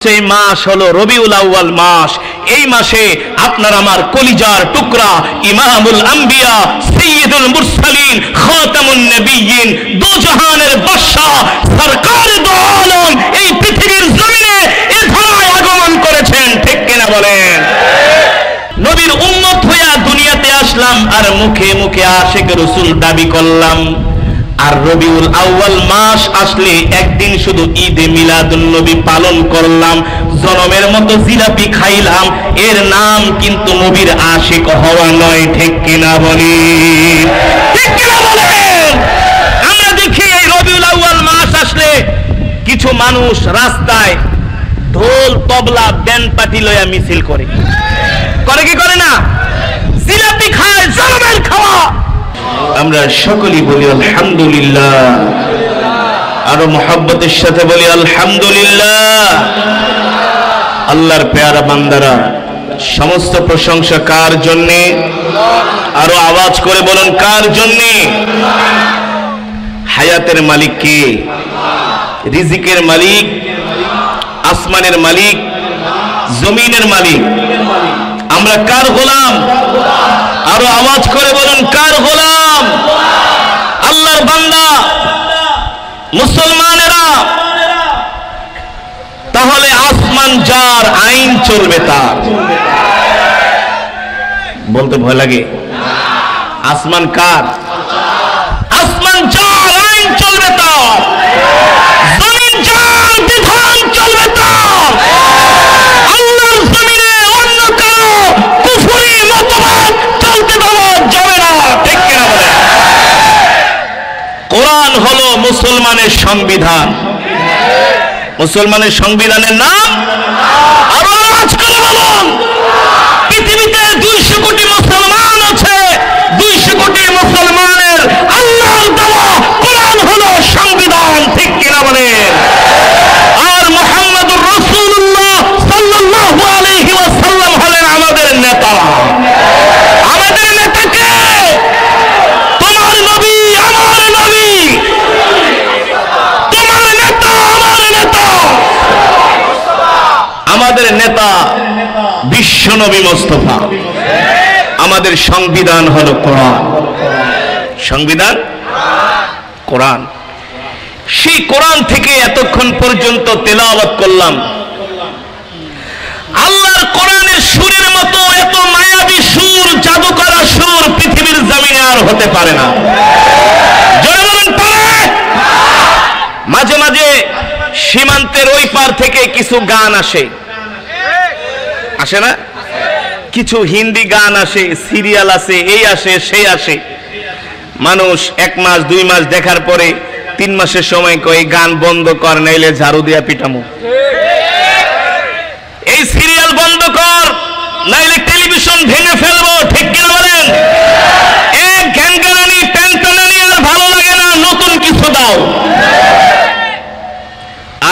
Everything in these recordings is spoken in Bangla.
সেই মাস হলো রবিউল আউয়াল মাস। এই মাসে আপনার আমার কলিজার টুকরা ইমামুল আম্বিয়া সাইয়্যিদুল মুরসালিন খাতামুন নবিয়্যিন দু জাহানের বাদশা সরকার দু আলম এই পৃথিবীর জমিনে এ ধরায় আগমন করেছেন। ঠিক কিনা বলেন? নবীর উম্মত হইয়া দুনিয়াতে আসলাম আর মুখে মুখে আশিক রাসূল দাবি করলাম। আর রবিউল আউয়াল মাস আসলে একদিন শুধু ঈদে মিলাদুন নবী পালন করলাম, জনমের মতো জিলাপি খাইলাম, এর নাম কিন্তু নবীর আশিক হওয়া নয়। ঠিক কিনা বলি? ঠিক কিনা বলেন? আমরা দেখি এই রবিউল আউয়াল মাস আসলে কিছু মানুষ রাস্তায় ঢোল তবলা ব্যান্ড পার্টি লইয়া মিছিল করে কি করে না? জিলাপি খায়, জনমের খাওয়া। আমরা সকলেই বলি আলহামদুলিল্লাহ, আরো মহব্বতের সাথে বলি আলহামদুলিল্লাহ। আল্লাহর পেয়ারা বান্দারা, সমস্ত প্রশংসা কার জন্যে? আরো আওয়াজ করে বলুন, কার জন্যে? হায়াতের মালিক কে? রিজিকের মালিক, আসমানের মালিক, জমিনের মালিক। আমরা কার গোলাম? আরো আওয়াজ করে বলুন, কার গোলাম? আল্লাহর বান্দা মুসলমানেরা। তাহলে আসমান যার, আইন চলবে তার। বলতে ভয় লাগে? আসমান কার? আসমান যার, আইন চলবে তার। জমিন যার, বিধান চলবে তার। আল্লাহর জমিনে অন্য কারো কুফরি মতবাদ চলতে দেওয়া যাবে না। ঠিক কিনা বলে? কোরআন হলো মুসলমানের সংবিধান। মুসলমানের সংবিধানের নাম আরো আওয়াজ করে বলুন। পৃথিবীতে 200 কোটি মুসলমান আছে। 200 কোটি মুসলমানের আল্লাহর দেওয়া কোরআন হলো সংবিধান। ঠিক কিনা বলেন? আর মুহাম্মদুর রাসূলুল্লাহ সাল্লাল্লাহু আলাইহি ওয়াসাল্লাম হলেন আমাদের নেতা। আমাদের নেতাকে তোমার নবী, আমার নবী, তোমার নেতা, আমার নেতা, আমাদের নেতা বিশ্ব নবী মুস্তাফা। আমাদের সংবিধান হলো কোরআন। সংবিধান কোরআন। সেই কোরআন থেকে এতক্ষণ পর্যন্ত তেলাওয়াত করলাম। আল্লাহর কোরআনের সুরের মতো এত মায়াবী সুর, জাদু করা সুর পৃথিবীর জমিনে আর হতে পারে না। জোরে বলুন, পারে? মাঝে মাঝে সীমান্তের ওই পার থেকে কিছু গান আসে না? কিছু হিন্দি গান আসে, সিরিয়াল আসে, এই আসে সেই আসে। মানুষ 1 মাস 2 মাস দেখার পরে 3 মাসের সময় কই গান বন্ধ কর, নাইলে ঝাড়ু দিয়া পিটামু। এই সিরিয়াল বন্ধ কর, নাইলে টেলিভিশন ভেঙে ফেলবো। ঠিক কিনা বলেন? এক ঘ্যানঘ্যানানি টেনটেনানি আর ভালো লাগে না, নতুন কিছু দাও।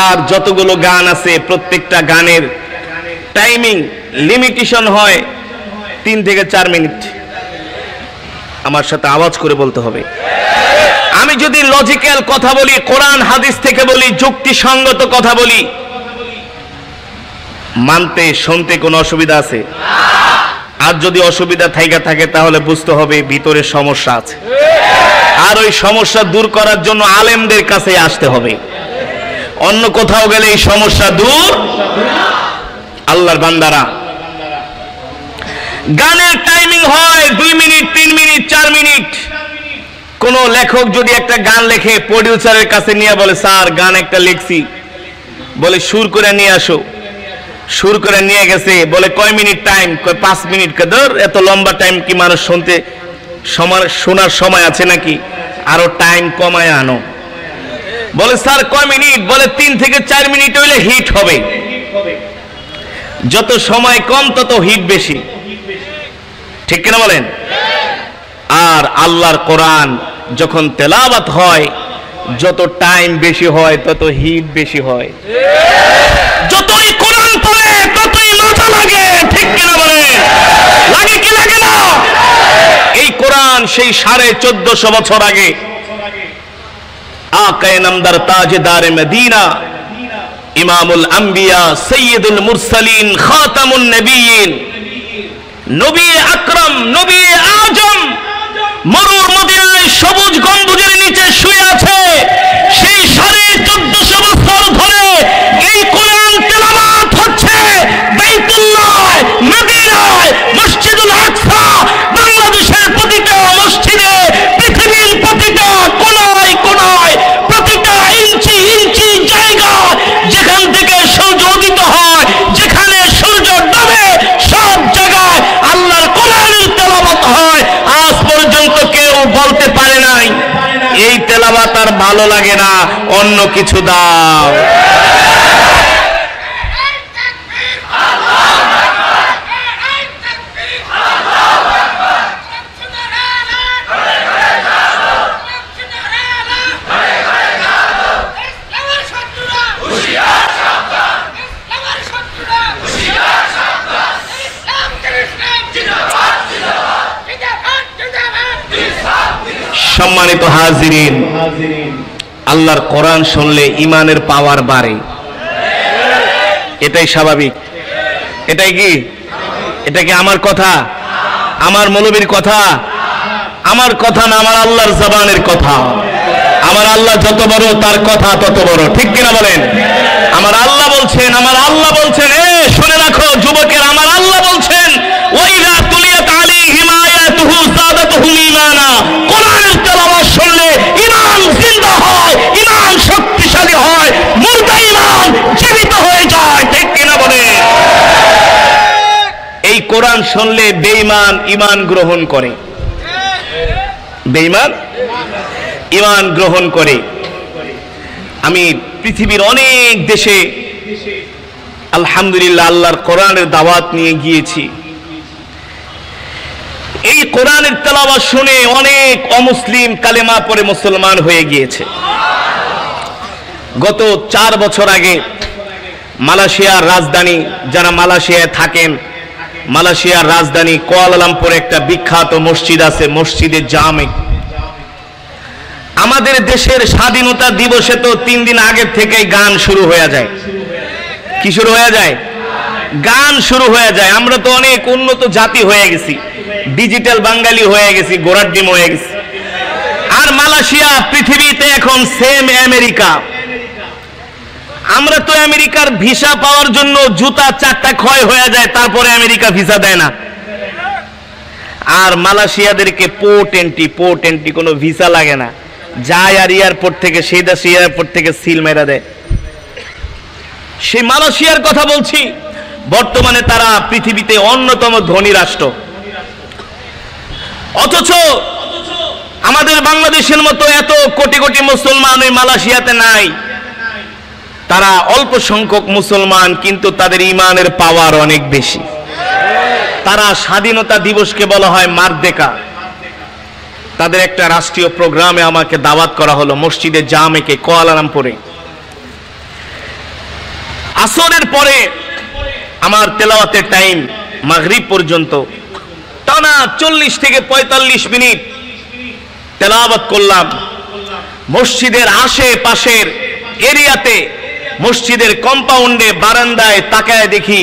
আর যতগুলো গান আছে প্রত্যেকটা গানের টাইমিং লিমিটেশন হয় 3 থেকে 4 মিনিট। আমার সাথে আওয়াজ করে বলতে হবে। আমি যদি লজিক্যাল কথা বলি, কোরআন হাদিস থেকে বলি, যুক্তিসঙ্গত কথা বলি, মানতে শুনতে কোনো অসুবিধা আছে? আর যদি অসুবিধা থাকে তাহলে বুঝতে হবে ভিতরে সমস্যা আছে। আর ওই সমস্যা দূর করার জন্য আলেমদের কাছে আসতে হবে। অন্য কোথাও গেলে এই সমস্যা দূর। আল্লাহর বান্দারা, গানের টাইমিং হয় 2 মিনিট, 3 মিনিট, 4 মিনিট। কোন লেখক যদি একটা গান লেখে, প্রডিউসারের কাছে নিয়ে বলে, স্যার গান একটা লিখছি, বলে সুর করে নিয়ে আসো। সুর করে নিয়ে গেছে, বলে কয় মিনিট টাইম? কয় 5 মিনিট। ধর, এত লম্বা টাইম কি মানুষ শোনার সময় আছে নাকি? আরো টাইম কমায় আনো। বলে স্যার কয় মিনিট? বলে 3 থেকে 4 মিনিট হইলে হিট হবে। যত সময় কম তত হিট বেশি। ঠিক কিনা বলেন? আর আল্লাহর কোরআন যখন তেলাওয়াত হয়, যত টাইম বেশি হয় তত হিট বেশি হয়। যতই কোরআন পড়ে ততই মজা লাগে। ঠিক কিনা বলেন? লাগে কি লাগে না? এই কোরআন সেই 1450 বছর আগে আকায়ে নামদার তাজদারে মদিনা ইমামুল আম্বিয়া সাইয়্যিদুল মুরসালিন খাতামুন নবিয়্যিন, নবী আকরাম, নবী আজম মরুর মদিনায় সবুজ গম্বুজের নিচে শুয়ে আছে। সেই 1450 বছর ধরে এই কোরআন তেলাওয়াত হচ্ছে বাইতুল্লাহ, মদিনায়, মসজিদুল আকসা, বাংলাদেশের প্রতিটা মসজিদে, পৃথিবীর প্রতিটা কোনায় কোনায়, প্রতিটা ইঞ্চি ইঞ্চি জায়গা যেখান থেকে সূর্য উদিত হয়, যেখানে সূর্য ডোবে, সব জায়গায় আল্লাহর কোরআনের তেলাওয়াত হয়। আজ পর্যন্ত কেউ বলতে পারে নাই এই তেলাওয়াত আর ভালো লাগে না, অন্য কিছু দাও। সম্মানিত হাজিরিন, আল্লাহর কোরআন শুনলে ঈমানের পাওয়ার বাড়ে, এটাই স্বাভাবিক। এটাই কি? এটা কি আমার কথা, আমার মৌলবীর কথা, আমার কথা না, আমার আল্লাহর জবানের কথা। আমার আল্লাহ যত বড় তার কথা তত বড়, ঠিক কিনা বলেন? আমার আল্লাহ বলছেন, আমার আল্লাহ বলছেন, শুনে রাখো যুবকের, আমার আল্লাহ বলছেন ওয়াইযা তুলিয়াত আলাইহিম আয়াতুহু যাদাতুহুম ঈমানা, কোরআনের তেলাওয়াত শুনলে ঈমান জিন্দা হয়, ঈমান শক্তিশালী হয়, মুর্দা ঈমান জীবিত হয়ে যায়, ঠিক কিনা বলেন? এই কোরআন শুনলে বেঈমান ঈমান গ্রহণ করে, বেঈমান ঈমান গ্রহণ করে। আমি পৃথিবীর অনেক দেশে আলহামদুলিল্লাহ আল্লাহর কোরআনের দাওয়াত নিয়ে গিয়েছি। এই কোরআনের তেলাওয়াত শুনে অনেক অমুসলিম কালেমা পড়ে মুসলমান হয়ে গিয়েছে। গত 4 বছর আগে মালয়েশিয়ার রাজধানী, যারা মালয়েশিয়ায় থাকেন, মালয়েশিয়ার রাজধানী কুয়ালালামপুরে একটা বিখ্যাত মসজিদ আছে, মসজিদে জামে। আমাদের দেশের স্বাধীনতা দিবসে তো 3 দিন আগের থেকেই গান শুরু হয়ে যায়। কি শুরু হয়ে যায়? গান শুরু হয়ে যায়। আমরা তো অনেক উন্নত জাতি হয়ে গেছি, ডিজিটাল বাঙালি হয়ে গেছি, গোড়ার ডিম হয়ে গেছি। আর মালয়েশিয়া পৃথিবীতে এখন সেম আমেরিকা। আমরা তো আমেরিকার ভিসা পাওয়ার জন্য জুতা 4টা ক্ষয় হয়ে যায়, তারপরে আমেরিকা ভিসা দেয় না। আর মালয়েশিয়াদেরকে পোর্ট এন্ট্রি কোনো ভিসা লাগে না, যায় আর এয়ারপোর্ট থেকে, সেই দেশে এয়ারপোর্ট থেকে সিল মেরা দেয়। সেই মালয়েশিয়ার কথা বলছি। বর্তমানে তারা পৃথিবীতে অন্যতম ধনী রাষ্ট্র, অথচ আমাদের বাংলাদেশের মতো এত কোটি কোটি মুসলমান ওই মালয়েশিয়াতে নাই। তারা অল্প সংখ্যক মুসলমান, কিন্তু তাদের ঈমানের পাওয়ার অনেক বেশি। তারা স্বাধীনতা দিবসকে বলা হয় মারদেকা। তাদের একটা রাষ্ট্রীয় প্রোগ্রামে আমাকে দাওয়াত করা হলো মসজিদে জামেকে কুয়ালালামপুরে। আসরের পরে আমার তেলাওয়াতের টাইম মাগরিব পর্যন্ত টানা 40 থেকে 45 মিনিট তেলাওয়াত করলাম। মসজিদের আশেপাশের এরিয়াতে, মসজিদের কম্পাউন্ডে, বারান্দায় তাকায় দেখি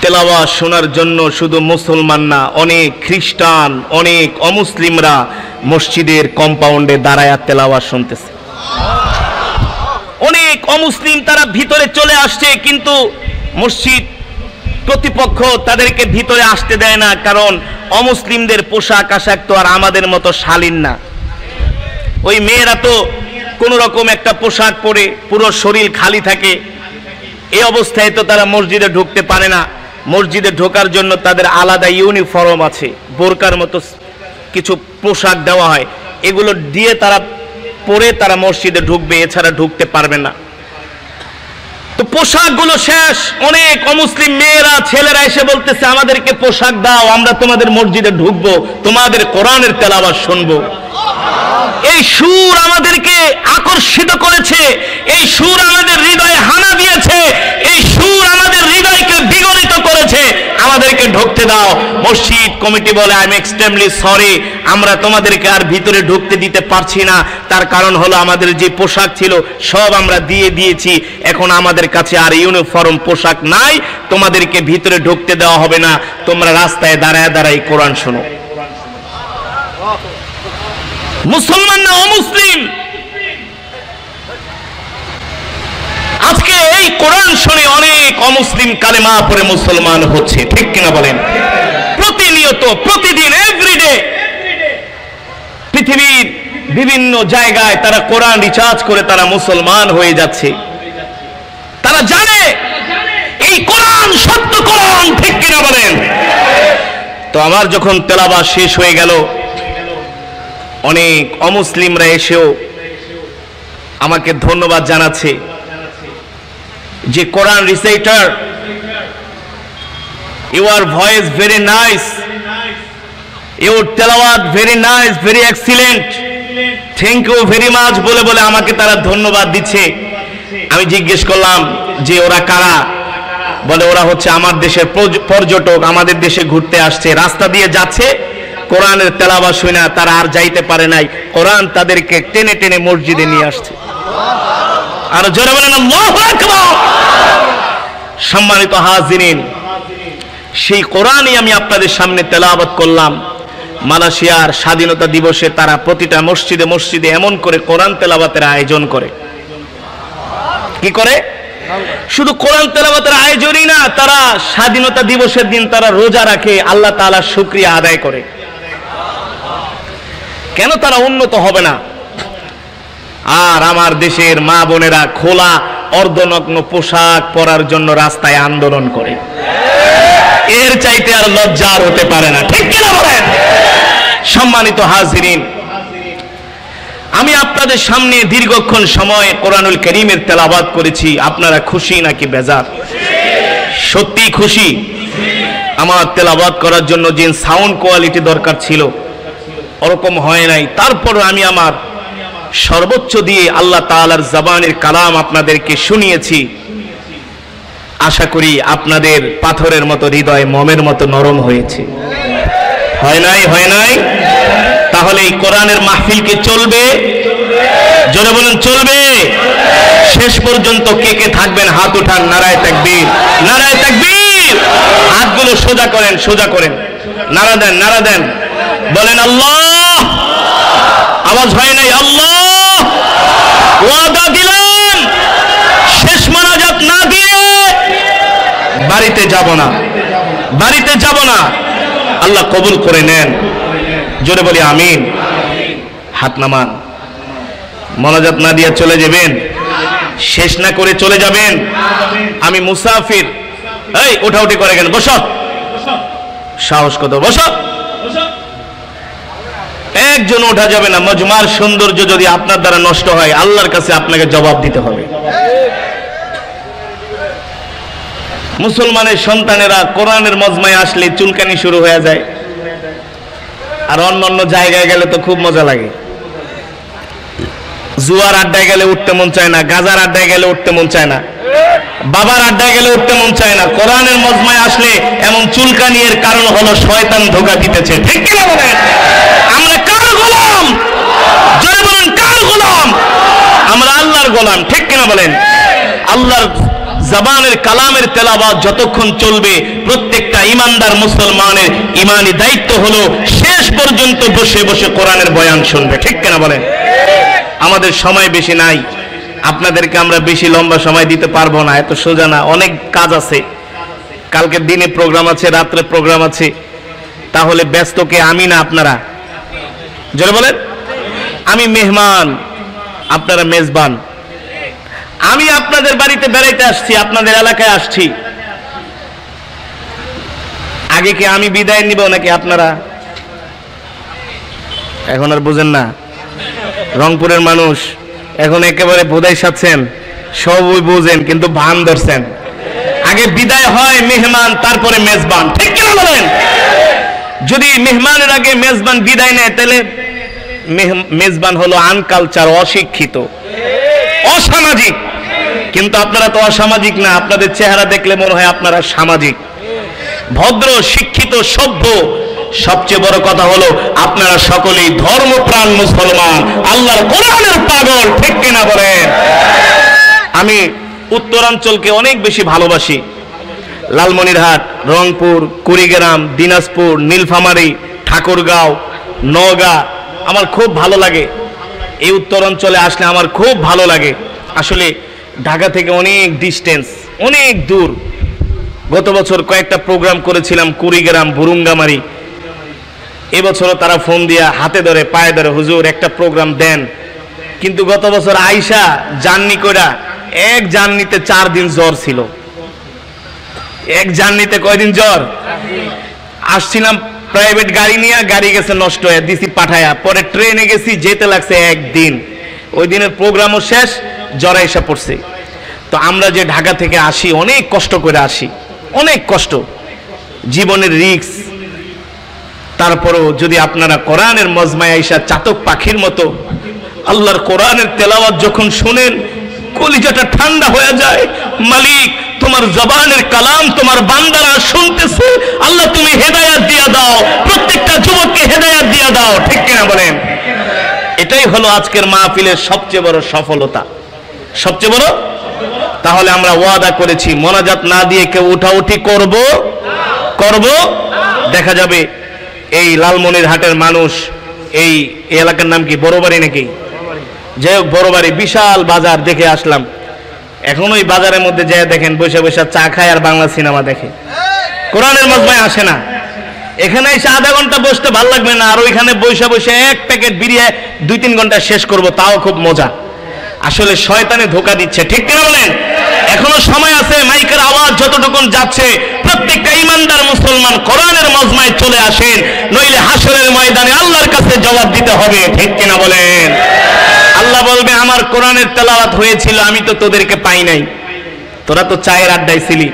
তেলাওয়াত শোনার জন্য শুধু মুসলমান না, অনেক খ্রিস্টান, অনেক অমুসলিমরা মসজিদের কম্পাউন্ডে দাঁড়ায় তেলাওয়াত শুনতেছে। অনেক অমুসলিম তারা ভিতরে চলে আসছে, কিন্তু মসজিদ কর্তৃপক্ষ তাদেরকে ভিতরে আসতে দেয় না, কারণ অমুসলিমদের পোশাক আশাক তো আর আমাদের মতো শালীন না। ওই মেয়েরা তো কোন রকম একটা পোশাক পরে পুরো শরীর খালি থাকে, এই অবস্থায় তো তারা মসজিদে ঢুকতে পারে না। মসজিদে ঢোকার জন্য তাদের আলাদা ইউনিফর্ম আছে, বোরকার মতো কিছু পোশাক দেওয়া হয়, এগুলো দিয়ে তারা পরে তারা মসজিদে ঢুকবে, এছাড়া ঢুকতে পারবে না। তো পোশাকগুলো শেষ, অনেক অমুসলিম মেয়েরা ছেলেরা এসে বলতেছে আমাদেরকে পোশাক দাও, আমরা তোমাদের মসজিদে ঢুকবো, তোমাদের কোরআনের তেলাওয়াত শুনবো। এই সুর আমাদেরকে আকর্ষিত করেছে, এই সুর আমাদের হৃদয়ে হানা দিয়েছে, এই সুর আমাদের হৃদয়কে বিগলিত করেছে, আমাদেরকে ঢুকতে দাও। মসজিদ কমিটি বলে আই এম এক্সট্রিমলি সরি, আমরা তোমাদেরকে আর ভিতরে ঢুকতে দিতে পারছি না। তার কারণ হলো আমাদের যে পোশাক ছিল সব আমরা দিয়ে দিয়েছি, এখন আমাদের কাছে আর ইউনিফর্ম পোশাক নাই, তোমাদেরকে ভিতরে ঢুকতে দেওয়া হবে না, তোমরা রাস্তায় দাঁড়ায় দাঁড়ায় কোরআন শোনো। মুসলমান না অমুসলিম? আজকে এই কোরআন শুনে অনেক অমুসলিম কালেমা পড়ে মুসলমান হচ্ছে, ঠিক কিনা বলেন? প্রতিনিয়ত, প্রতিদিন, এভরিডে পৃথিবীর বিভিন্ন জায়গায় তারা কোরআন রিচার্জ করে তারা মুসলমান হয়ে যাচ্ছে। তারা জানে এই কোরআন সত্য কোরআন, ঠিক কিনা বলেন? তো আমার যখন তেলাওয়াত শেষ হয়ে গেল, অনেক অমুসলিমরা এসেও আমাকে ধন্যবাদ জানাচ্ছে যে Quran reciter, your voice very nice, your তেলাওয়াত very nice, very excellent, thank you very much বলে বলে আমাকে তারা ধন্যবাদ দিচ্ছে। আমি জিজ্ঞেস করলাম যে ওরা কারা? বলে ওরা হচ্ছে আমার দেশের পর্যটক, আমাদের দেশে ঘুরতে আসছে, রাস্তা দিয়ে যাচ্ছে, কোরআনের তেলাওয়াত শুনে তারা আর যাইতে পারে নাই, কোরআন তাদেরকে টেনে টেনে মসজিদে নিয়ে আসছে। আর জোরে বলেন আল্লাহু আকবার। সম্মানিত হাজিরিন, সেই কোরআনই আমি আপনাদের সামনে তেলাওয়াত করলাম। মালয়েশিয়ার স্বাধীনতা দিবসে তারা প্রতিটা মসজিদে মসজিদে এমন করে কোরআন তেলাওয়াতের আয়োজন করে। কি করে? শুধু কোরআন তেলাওয়াতের আয়োজনই না, তারা স্বাধীনতা দিবসের দিন তারা রোজা রাখে, আল্লাহ তাআলার শুকরিয়া আদায় করে। কেন তারা উন্নত হবে না? আর আমার দেশের মা বোনেরা খোলা অর্ধনগ্ন পোশাক পরার জন্য রাস্তায় আন্দোলন করে। এর চাইতে আর লজ্জার হতে পারে না, ঠিক কিনা বলেন? সম্মানিত হাজিরিন, আমি আপনাদের সামনে দীর্ঘক্ষণ সময় কোরআনুল কারীমের তেলাওয়াত করেছি। আপনারা খুশি নাকি বেজার? সত্যি খুশি? আমার তেলাওয়াত করার জন্য যে সাউন্ড কোয়ালিটি দরকার ছিল ওরকম হয় নাই, তারপর আমি আমার সর্বোচ্চ দিয়ে আল্লাহ তাআলার জবানের কালাম আপনাদেরকে শুনিয়েছি। আশা করি আপনাদের পাথরের মতো হৃদয় মোমের মতো নরম হয়েছে। হয় নাই? হয় নাই? তাহলে এই কোরআনের মাহফিল কি চলবে? জোরে বলুন চলবে? শেষ পর্যন্ত কে কে থাকবেন হাত উঠান, নারায়ে তাকবীর, নারায়ে তাকবীর। হাতগুলো সোজা করেন, সোজা করেন, নারা দেন, নারা দেন, বলেন আল্লাহ। আওয়াজ হয় নাই? আল্লাহ। ওয়াদা দিলাম শেষ মোনাজাত না দিয়ে বাড়িতে যাব না, বাড়িতে যাব না। আল্লাহ কবুল করে নেন। জোরে বলি আমিন। হাত নামান। মোনাজাত না দিয়ে চলে যাবেন, শেষ না করে চলে যাবেন। আমি মুসাফির। এই ওঠাউঠি করে কেন? বসো। সাহস কত? বসো। একজন ওঠা যাবে না। মজমার সৌন্দর্য যদি আপনার দ্বারা নষ্ট হয়, আল্লাহর কাছে আপনাকে জবাব দিতে হবে। মুসলমানের সন্তানেরা কোরআনের মজমায় আসলে চুলকানি শুরু হয়ে যায়, আর অন্য জায়গায় গেলে তো খুব মজা লাগে। জুয়ার আড্ডায় গেলে উঠতে মন চায় না, গাজার আড্ডায় গেলে উঠতে মন চায় না, বাবার আড্ডায় গেলে উঠতে মন চায় না। কোরআনের মজমায় আসলে এমন চুলকানি, এর কারণ হলো শয়তান ধোঁকা দিতেছে, ঠিক কি না বলেন? আমরা কার গোলাম? জোরে বলেন কার গোলাম? আমরা আল্লাহর গোলাম, ঠিক কিনা বলেন? আল্লাহর জবানের কালামের তেলাওয়াত যতক্ষণ চলবে, প্রত্যেকটা ইমানদার মুসলমানের ইমানি দায়িত্ব হলো শেষ পর্যন্ত বসে বসে কোরআনের বয়ান শুনবে, ঠিক কিনা বলেন? আমাদের সময় বেশি নাই, আপনাদেরকে আমরা বেশি লম্বা সময় দিতে পারবো না, এত সোজা না, অনেক কাজ আছে। কালকে দিনে প্রোগ্রাম আছে, রাত্রে প্রোগ্রাম আছে। তাহলে ব্যস্ত কে? আমি না আপনারা? জোরে বলেন। আমি মেহমান, আপনারা মেজবান। আমি আপনাদের বাড়িতে বেড়াইতে আসছি, আপনাদের এলাকায় আসছি। আগে কি আমি বিদায় নিব নাকি আপনারা? এখন আর বুঝেন না। রংপুরের মানুষ এখন একেবারে বোধাই সাচ্ছেন, সবই বুঝেন কিন্তু ভান ধরছেন। আগে বিদায় হয় মেহমান, তারপরে মেজবান, ঠিক কিনা বলেন? যদি মেহমানের আগে মেজবান বিদায় নেয়, তাহলে মেজবান হলো আনকালচার, অশিক্ষিত, অসামাজিক। কিন্তু আপনারা তো অসামাজিক না, আপনাদের চেহারা দেখলে মনে হয় আপনারা সামাজিক। ভদ্র, শিক্ষিত, সভ্য। সবচেয়ে বড় কথা হলো আপনারা সকলেই ধর্মপ্রাণ মুসলমান, আল্লাহর কোরআনের পাগল, ঠিক কিনা বলেন? আমি উত্তরাঞ্চলকে অনেক বেশি ভালোবাসি। লালমনিরহাট, রংপুর, কুড়িগ্রাম, দিনাজপুর, নীলফামারী, ঠাকুরগাঁও, নওগাঁ আমার খুব ভালো লাগে। এই উত্তরাঞ্চলে আসলে আমার খুব ভালো লাগে। আসলে ঢাকা থেকে অনেক ডিস্টেন্স, অনেক দূর। গত বছর কয়েকটা প্রোগ্রাম করেছিলাম কুড়িগ্রাম, বুরুঙ্গামারি। এবছরও তারা ফোন দিয়া হাতে ধরে পায়ে ধরে, হুজুর একটা প্রোগ্রাম দেন। কিন্তু গত বছর আইসা জার্নি কইরা, এক জার্নিতে 4 দিন জ্বর ছিল। এক জার্নিতে কয়দিন জ্বর? আসছিলাম প্রাইভেট গাড়ি নিয়ে, গাড়ি গেছে নষ্ট হয়ে, দিছি পাঠায়া। পরে ট্রেনে গেছি, যেতে লাগছে 1 দিন। ওই দিনের প্রোগ্রামও শেষ, জ্বর এসে পড়ছে। তো আমরা যে ঢাকা থেকে আসি, অনেক কষ্ট করে আসি, অনেক কষ্ট, জীবনের রিস্ক। তারপরও যদি আপনারা কোরআনের মজমায় আইসা চাতক পাখির মতো আল্লাহর কোরআনের তেলাওয়াত যখন শুনেন, কলিজাটা ঠান্ডা হয়ে যায়। মালিক, তোমার জবানের কালাম তোমার বান্দারা শুনতেছে, আল্লাহ তুমি হেদায়াত দিয়া দাও, প্রত্যেকটা যুবককে হেদায়াত দিয়া দাও, ঠিক কিনা বলেন? এটাই হলো আজকের মাহফিলের সবচেয়ে বড় সফলতা, সবচেয়ে বড়। তাহলে আমরা ওয়াদা করেছি, মোনাজাত না দিয়ে কেউ উঠাউঠি করব দেখা যাবে এই লালমনিরহাটের মানুষ, এই এলাকার নাম কি, বড়বাড়ি নাকি? যাই হোক, বড়বাড়ি বিশাল বাজার দেখে আসলাম। এখন ওই বাজারের মধ্যে যায় দেখেন বসে বসে চা খায় আর বাংলা সিনেমা দেখে, কোরআনের মজমায় আসে না। এখানে এসে আধা ঘন্টা বসতে ভালো লাগবে না, আর ওইখানে বসে বসে 1 প্যাকেট বিড়ি 2-3 ঘন্টা শেষ করব, তাও খুব মজা। আসলে শয়তানে ধোকা দিচ্ছে, ঠিক কিনা বলেন? এখনো সময় আছে, মাইকের আওয়াজ যতটুকু যাচ্ছে প্রত্যেকটা ইমানদার মুসলমান কোরআনের মজমায় চলে আসেন, নইলে হাসরের ময়দানে আল্লাহর কাছে জবাব দিতে হবে, ঠিক কিনা বলেন? আল্লাহ বলবে, আমার কোরআনের তেলাওয়াত হয়েছিল, আমি তো তোদেরকে পাই নাই, তোরা তো চায়ের আড্ডায় ছিলি,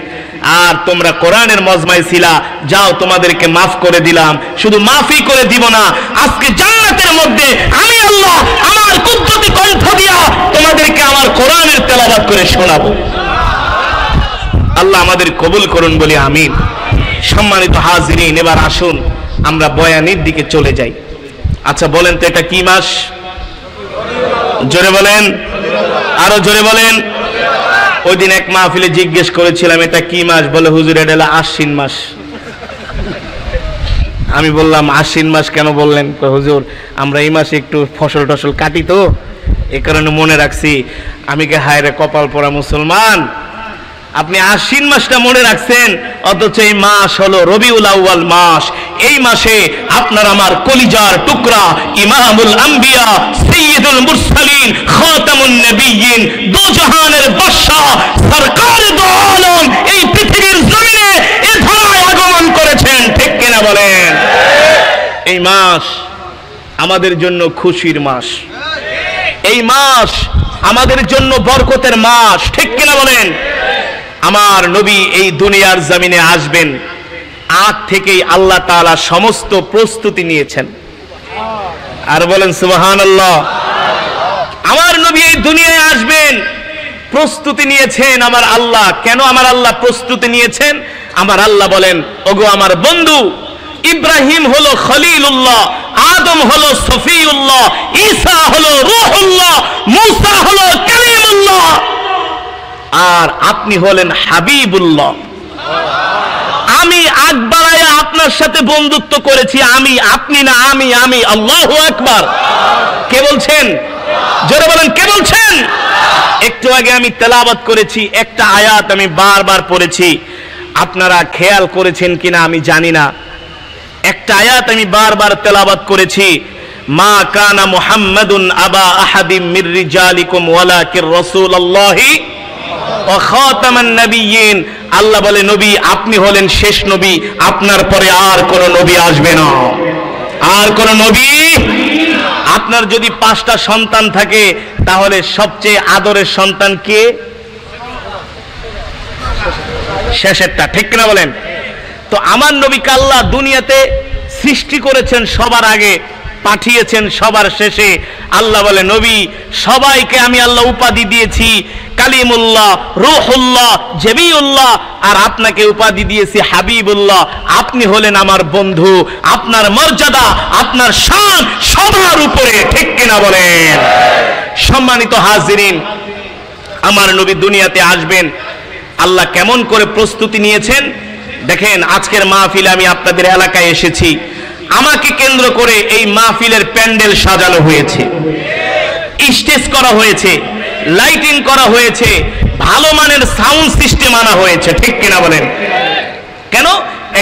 আর তোমরা কোরআনের মজমায় ছিলা, যাও তোমাদেরকে মাফ করে দিলাম। শুধু মাফই করে দিব না, আজকে জান্নাতের মধ্যে আমি আল্লাহ আমার কুদরতি কণ্ঠ দিয়া তোমাদেরকে আমার কোরআনের তেলাওয়াত করে শোনাবো। আল্লাহ আমাদের কবুল করুন বলি আমিন। সম্মানিত হাজিরিন, এবার আসুন আমরা বয়ানের দিকে চলে যাই। আচ্ছা বলেন তো, এটা কি মাস? জোরে বলেন, আরো জোরে বলেন। ওই দিন এক মাহফিলে জিজ্ঞেস করেছিলাম, এটা কি মাস? বলে, হুজুর এটা হলো আশ্বিন মাস। আমি বললাম, আশ্বিন মাস কেন বললেন? হুজুর আমরা এই মাসে একটু ফসল টসল কাটি, তো এ কারণে মনে রাখছি। আমি কে হায় রে কপাল পরা মুসলমান, আপনি আশ্বিন মাসটা মনে রাখছেন, অথচ এই মাস হলো রবিউল আউয়াল মাস। এই মাসে আপনার আমার কলিজার টুকরা ইমামুল আম্বিয়া সাইয়্যিদুল মুরসালিন খাতামুন নবিয়্যিন দু জাহানের বাদশা সরকার দু আলম এই পৃথিবীর জমিনে এ ধরায় আগমন করেছেন, ঠিক কিনা বলেন? এই মাস আমাদের জন্য খুশির মাস, এই মাস আমাদের জন্য বরকতের মাস, ঠিক কিনা বলেন? আমার নবী এই দুনিয়ার জমিনে আসবেন, আগ থেকেই আল্লাহ তাআলা সমস্ত প্রস্তুতি নিয়েছেন। আর বলেন সুবহানাল্লাহ। আমার নবী এই দুনিয়ায় আসবেন, প্রস্তুতি নিয়েছেন আমার আল্লাহ। কেন আমার আল্লাহ প্রস্তুতি নিয়েছেন? আমার আল্লাহ বলেন, ওগো আমার বন্ধু, ইব্রাহিম হলো খলিলুল্লাহ, আদম হলো সফিউল্লাহ, ঈসা হলো রূহুল্লাহ, মুসা হলো কালিমুল্লাহ, আর আপনি হলেন হাবিবুল্লাহ। আমি আগ বাড়ায়া আপনার সাথে বন্ধুত্ব করেছি, আমি, আপনি না, আমি। আল্লাহু আকবার। কে বলছেন? জোরে বলেন, কে বলছেন? একটু আগে আমি তেলাওয়াত করেছি, একটা আয়াত আমি বারবার পড়েছি, আপনারা খেয়াল করেছেন কিনা আমি জানি না। একটা আয়াত আমি বারবার তেলাওয়াত করেছি, মা কানা মুহাম্মাদুন আবা আহাদিম মির রিজালিকুম ওয়ালাকির রাসূলুল্লাহি ওয়া খাতামান নাবিয়্যিন। আল্লাহ বলে, নবী আপনি হলেন শেষ নবী, আপনার পরে আর কোন নবী আসবে না, আর কোন নবী। আপনার যদি 5টা সন্তান থাকে, তাহলে সবচেয়ে আদরের সন্তান কে? শেষেরটা, ঠিক কিনা বলেন? তো আমার নবীকে আল্লাহ দুনিয়াতে সৃষ্টি করেছেন সবার আগে, পাঠিয়েছেন সবার শেষে। আল্লাহ বলে, নবী সবাইকে আমি আল্লাহ উপাধি দিয়েছি কালিমুল্লাহ, রূহুল্লাহ, জবিউল্লাহ, আর আপনাকে উপাধি দিয়েছি হাবিবুল্লাহ। আপনি হলেন আমার বন্ধু, আপনার মর্যাদা, আপনার শান সবার উপরে, ঠিক কিনা বলেন? সম্মানিত হাজিরিন, আমার নবী দুনিয়াতে আসবেন, আল্লাহ কেমন করে প্রস্তুতি নিয়েছেন দেখেন। আজকের মাহফিলে আমি আপনাদের এলাকায় এসেছি, আমাকে কেন্দ্র করে এই মাহফিলের প্যান্ডেল সাজানো হয়েছে, স্টেজ করা হয়েছে, লাইটিং করা হয়েছে, ভালো মানের সাউন্ড সিস্টেম আনা হয়েছে, ঠিক কিনা বলেন? কেন?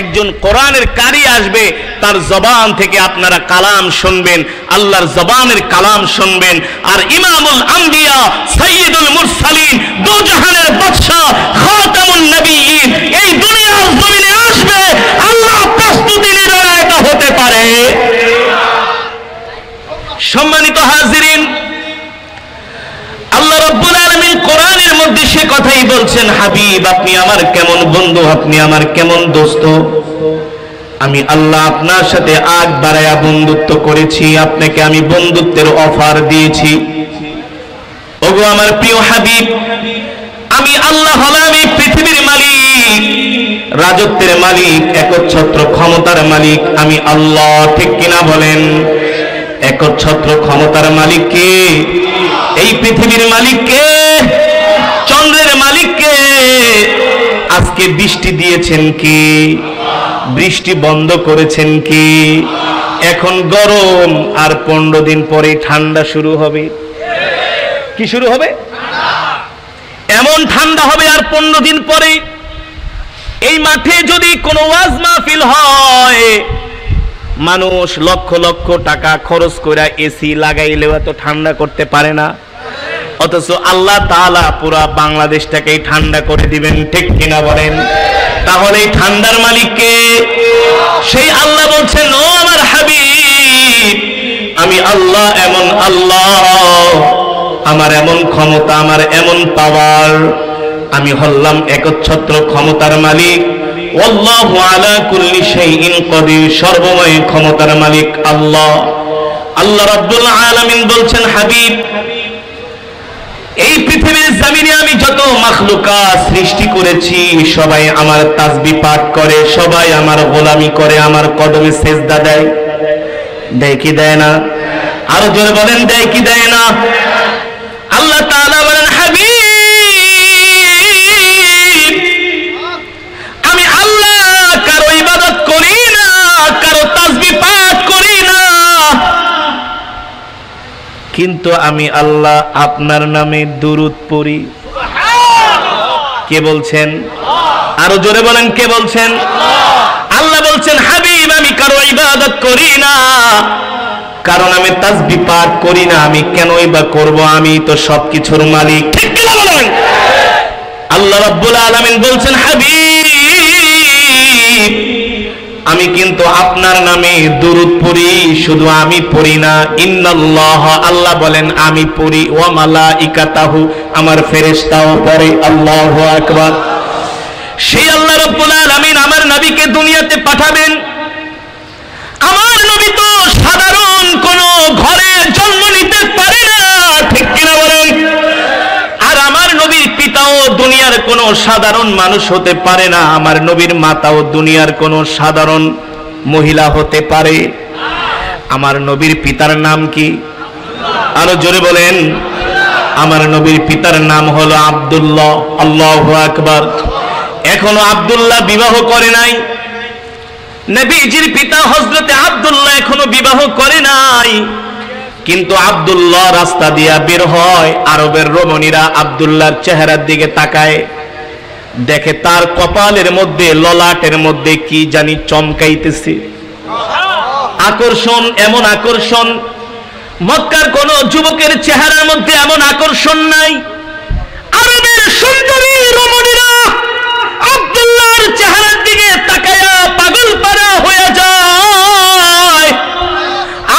একজন কোরআনের কারি আসবে, তার জবান থেকে আপনারা কালাম শুনবেন, আল্লাহর জবানের কালাম শুনবেন। আর ইমামুল আম্বিয়া, সাইয়্যিদুল মুরসালিন, দু জাহানের বাদশা, খাতামুন নবিয়্যিন এই দুনিয়ার জমিনে আসবে। আল্লাহ প্রস্তুতি নিলেন, এটা হতে পারে। সম্মানিত হাজিরিন, আল্লাহ রাব্বুল আলামিন কোরআনের মধ্যে সে কথাই বলছেন, হাবিব আপনি আমার কেমন বন্ধু, আপনি আমার কেমন দোস্ত। আমি আল্লাহ আপনার সাথে আগ বাড়ায়া বন্ধুত্ব করেছি, আপনাকে আমি বন্ধুত্বের অফার দিয়েছি। ওগো আমার প্রিয় হাবিব, আমি আল্লাহ হলাম এই পৃথিবীর মালিক, রাজত্বের মালিক, একচ্ছত্র ক্ষমতার মালিক আমি আল্লাহ, ঠিক কিনা বলেন? একচ্ছত্র ক্ষমতার মালিক কে? এই পৃথিবীর মালিক কে? চন্দ্রের মালিক কে? আজকে বৃষ্টি দিয়েছেন কে? বৃষ্টি বন্ধ করেছেন কে? এখন গরম, আর 15 দিন পরে ঠান্ডা শুরু হবে। কি শুরু হবে? এমন ঠান্ডা হবে আর 15 দিন পরে। এই মাঠে যদি কোনো ওয়াজ মাহফিল হয়, মানুষ লক্ষ লক্ষ টাকা খরচ করে এসি লাগাইলেও এত ঠান্ডা করতে পারে না, অথচ আল্লাহ তাআলা পুরা বাংলাদেশটাকেই ঠান্ডা করে দিবেন, ঠিক কিনা বলেন? তাহলে এই ঠান্ডার মালিক কে? সেই আল্লাহ বলছেন, ও আমার হাবিব, আমি আল্লাহ এমন আল্লাহ, আমার এমন ক্ষমতা, আমার এমন পাওয়ার, আমি হলাম একচ্ছত্র ক্ষমতার মালিক। আল্লাহু আলা কুল্লি শাইইন কাদির, সর্বময় ক্ষমতার মালিক আল্লাহ। আল্লাহ রাব্বুল আলামিন বলছেন, হাবিব এই পৃথিবীর জমিনে আমি যত মাখলুকাত সৃষ্টি করেছি সবাই আমার তাসবিহ পাঠ করে, সবাই আমার গোলামি করে, আমার কদমে সেজদা দেয়। দেয় কি দেয় না? আরো জোরে বলেন, দেয় কি দেয় না? আল্লাহ তাআলা বলেন, হাবিব আমি আল্লাহ কারো ইবাদত করি না, কারো তাসবিহ পাঠ করি না, কিন্তু আমি আল্লাহ আপনার নামে দুরূদ পড়ি। কে বলছেন? আরো জোরে বলেন, কে বলছেন? আল্লাহ বলছেন, হাবিব আমি কারো ইবাদত করি না, কারণ আমি তাসবিহ পাঠ করি না, আমি কেনই বা করব? আমি তো সবকিছুর মালিক, ঠিক কি বলেন? আল্লাহ রাব্বুল আলামিন বলছেন, হাবিব আমি কিন্তু আপনার নামে দুরূদ পড়ি, শুধু আমি পড়ি না, ইন্নাল্লাহ আল্লাহ বলেন আমি পড়ি, ওয়া মালাইকাতাহু আমার ফেরেশতাও পড়ে। আল্লাহু আকবার। সেই আল্লাহ রাব্বুল আলামিন আমার নবীকে দুনিয়াতে পাঠাবেন। আমার নবী তো সাধারণ কোন ঘরে জন্ম নিতে পারে না, ঠিক কিনা বলেন? আর আমার নবীর পিতাও দুনিয়ার কোন সাধারণ মানুষ হতে পারে না, আমার নবীর মাতাও দুনিয়ার কোন সাধারণ মহিলা হতে পারে। আমার নবীর পিতার নাম কি? আরো জোরে বলেন। আমার নবীর পিতার নাম হলো আব্দুল্লাহ। আল্লাহু আকবার। এখনো আব্দুল্লাহ বিবাহ করে নাই। নবীজির পিতা হযরতে আব্দুল্লাহ এখনো বিবাহ করে নাই, কিন্তু আব্দুল্লাহ রাস্তা দিয়া বের হয়, আরবের রমণীরা আব্দুল্লাহর চেহারার দিকে তাকায়, দেখে তার কপালের মধ্যে, ললাটের মধ্যে কি জানি চমকাইতেছে, আকর্ষণ, এমন আকর্ষণ মক্কার কোন যুবকের চেহারার মধ্যে এমন আকর্ষণ নাই। আরবের সুন্দরী রমণীরা আব্দুল্লাহর চেহারার দিকে তাকায়া পাগল পারা হয়ে যায়।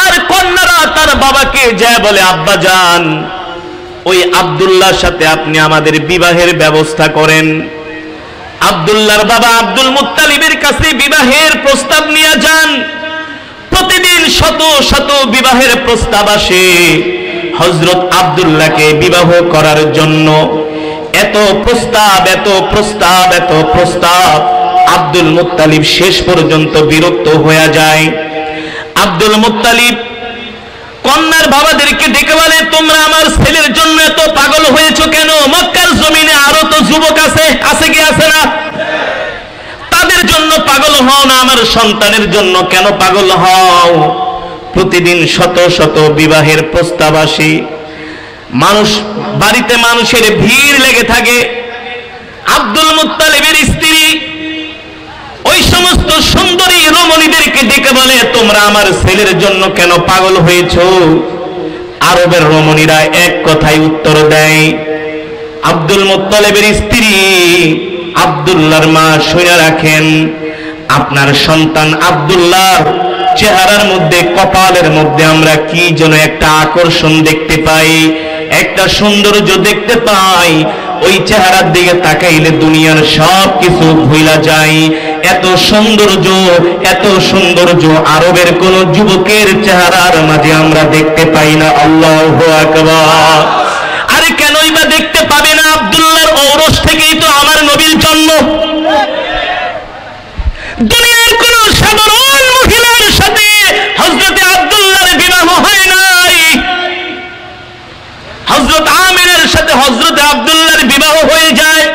আর কন্যারা তার বাবাকে যায় বলে, আব্বা জান ওই আব্দুল্লাহর সাথে আপনি আমাদের বিবাহের ব্যবস্থা করেন। আব্দুল্লাহর বাবা আব্দুল মুত্তালিবের কাছে বিবাহের প্রস্তাব নিয়ে যান। প্রতিদিন শত শত বিবাহের প্রস্তাব আসে হযরত আব্দুল্লাহকে বিবাহ করার জন্য। এত প্রস্তাব, এত প্রস্তাব, এত প্রস্তাব, আব্দুল মুত্তালিব শেষ পর্যন্ত বিরক্ত হয়ে যায়। আব্দুল মুত্তালিব কন্যার বাবাদেরকে ডেকে বলে, তোমরা আমার ছেলের জন্য এত পাগল হয়েছো কেন? মক্কার জমিনে আরো তো যুবক আছে, আছে কি আছে না? তাদের জন্য পাগল হও না, আমার সন্তানের জন্য কেন পাগল হও? প্রতিদিন শত শত বিবাহের প্রস্তাব আসে, মানুষ বাড়িতে মানুষের ভিড় লেগে থাকে। আব্দুল মুত্তালিবের স্ত্রী ওই সমস্ত সুন্দরী রমণীদেরকে ডেকে বলে, তোমরা আমার ছেলের জন্য কেন পাগল হয়েছো? আরবের রমণীরা এক কথায় উত্তর দেয়। আব্দুল মুত্তালিবের স্ত্রী আব্দুল্লাহর মা শুনে রাখেন, আপনার সন্তান আব্দুল্লাহর চেহারার মধ্যে, কপালের মধ্যে আমরা কি যেন একটা আকর্ষণ দেখতে পাই, একটা সৌন্দর্য দেখতে পাই। ওই চেহারার দিকে তাকাইলে দুনিয়ার সব কিছু ভুলা যায়। এত সৌন্দর্য, এত সৌন্দর্য আরবের কোন যুবকের চেহারার মাঝে আমরা দেখতে পাই না। আল্লাহু আকবার। আরে কেনই বা দেখতে পাবে না? আব্দুল্লাহর ঔরস থেকেই তো আমার নবীর জন্ম। দুনিয়ার কোন সাধারণ মহিলার সাথে হযরতে আব্দুল্লাহর বিবাহ হয় নাই। হযরত আমিনার সাথে হযরতে আব্দুল্লাহর বিবাহ হয়ে যায়।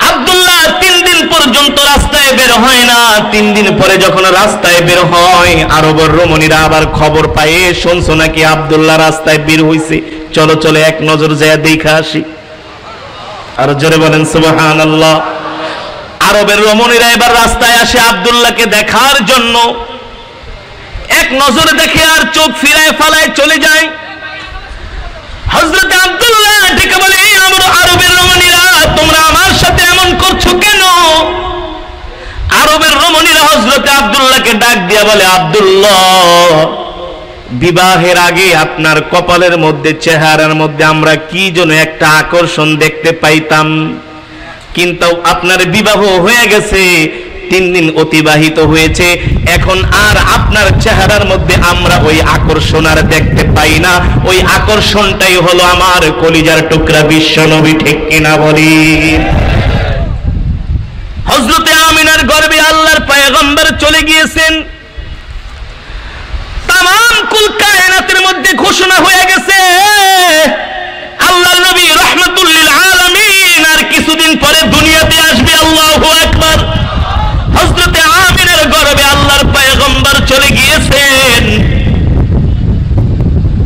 আব্দুল্লাহ 3 দিন পর্যন্ত রাস্তায় বের হয় না। 3 দিন পরে যখন রাস্তায় বের হয়, আরবের রমণীরা আবার খবর পায়, শুনছো নাকি আব্দুল্লাহ রাস্তায় বের হইছে, চলো চলো এক নজর যায় দেখা আসি। আর জোরে বলেন সুবহানাল্লাহ। আরবের রমণীরা এবার রাস্তায় আসে আব্দুল্লাহকে দেখার জন্য। এক নজর দেখে আর চোখ ফিরায় ফালায় চলে যায়। হযরত আব্দুল্লাহ ডেকে বলে, আমরা আরবের রমণীরা, তোমরা আমার সাথে এমন করছো কেন? আরবের রমণীরা হযরত আব্দুল্লাহকে ডাক দিয়া বলে, আব্দুল্লাহ, বিবাহের আগে আপনার কপালের মধ্যে, চেহারার মধ্যে আমরা কি যেন একটা আকর্ষণ দেখতে পাইতাম, কিন্তু আপনার বিবাহ হয়ে গেছে, 3 দিন অতিবাহিত হয়েছে, এখন আর আপনার চেহারার মধ্যে আমরা ওই আকর্ষণ আর দেখতে পাই না। ওই আকর্ষণটাই হলো আমার কলিজার টুকরা বিশ্ব নবী, ঠিক কিনা বলি? হযরতে আমিনার গর্ভে আল্লাহর পয়গম্বর চলে গিয়েছেন। তামাম কুল কায়নাতের মধ্যে ঘোষণা হয়ে গেছে, আল্লাহর নবী রাহমাতুল লিল আলামিন আর কিছুদিন পরে দুনিয়াতে আসবে। আল্লাহু আকবার। হযরতে আমিনার গর্ভে আল্লাহর পয়গম্বর চলে গিয়েছেন।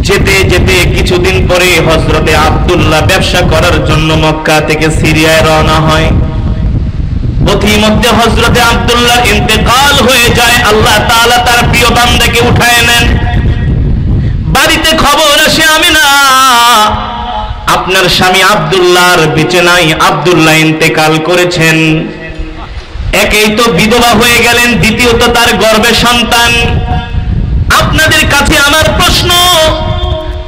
যেতে যেতে কিছুদিন পরে হযরতে আব্দুল্লাহ ব্যবসা করার জন্য মক্কা থেকে সিরিয়ায় রওনা হয়। পথিমধ্যে হযরতে আব্দুল্লাহর ইন্তেকাল হয়ে যায়। আল্লাহ তাআলা তার প্রিয় বান্দাকে উঠায় নেন। বাড়িতে খবর আসে, আমিনা, আপনার স্বামী আব্দুল্লাহর বেঁচে নাই, আব্দুল্লাহ ইন্তেকাল করেছেন। একেই তো বিধবা হয়ে গেলেন, দ্বিতীয়ত তার গর্ভে সন্তান। আপনাদের কাছে আমার প্রশ্ন,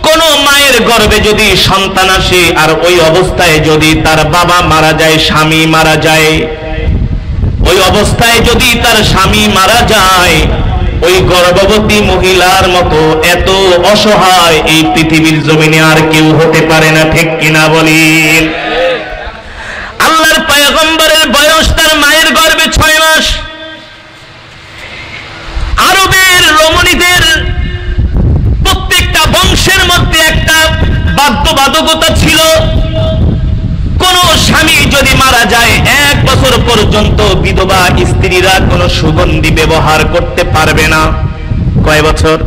কোন মায়ের গর্ভে যদি সন্তান আসে আর ওই অবস্থায় যদি তার বাবা মারা যায়, স্বামী মারা যায়, ওই অবস্থায় যদি তার স্বামী মারা যায়, ওই গর্ভবতী মহিলার মতো এত অসহায় এই পৃথিবীর জমিনে আর কেউ হতে পারে না, ঠিক কিনা বলেন? আল্লাহর পয়গম্বরের বয়স তার মায়ের গর্ভে 6 মাস। আরবের রমণীদের প্রত্যেকটা বংশের মধ্যে একটা বাধ্যবাধকতা ছিল, কোন স্বামী যদি মারা যায় 1 বছর পর্যন্ত বিধবা স্ত্রীরা কোন সুগন্ধি ব্যবহার করতে পারবে না। কয় বছর?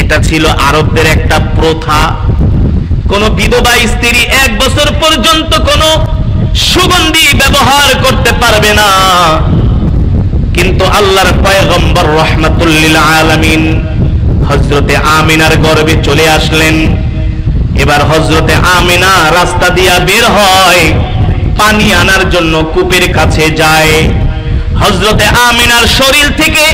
এটা ছিল আরবদের একটা প্রথা। কোন বিধবা স্ত্রী 1 বছর পর্যন্ত কোন সুগন্ধি ব্যবহার করতে পারবে না। কিন্তু আল্লাহর পয়গম্বর রাহমাতুল লিল আলামিন হযরতে আমিনার গর্ভে চলে আসলেন। এবার হযরতে আমিনা রাস্তা দিয়া বের হয়, পানি আনার জন্য কূপের কাছে যায়। হযরতে আমিনার শরীর থেকে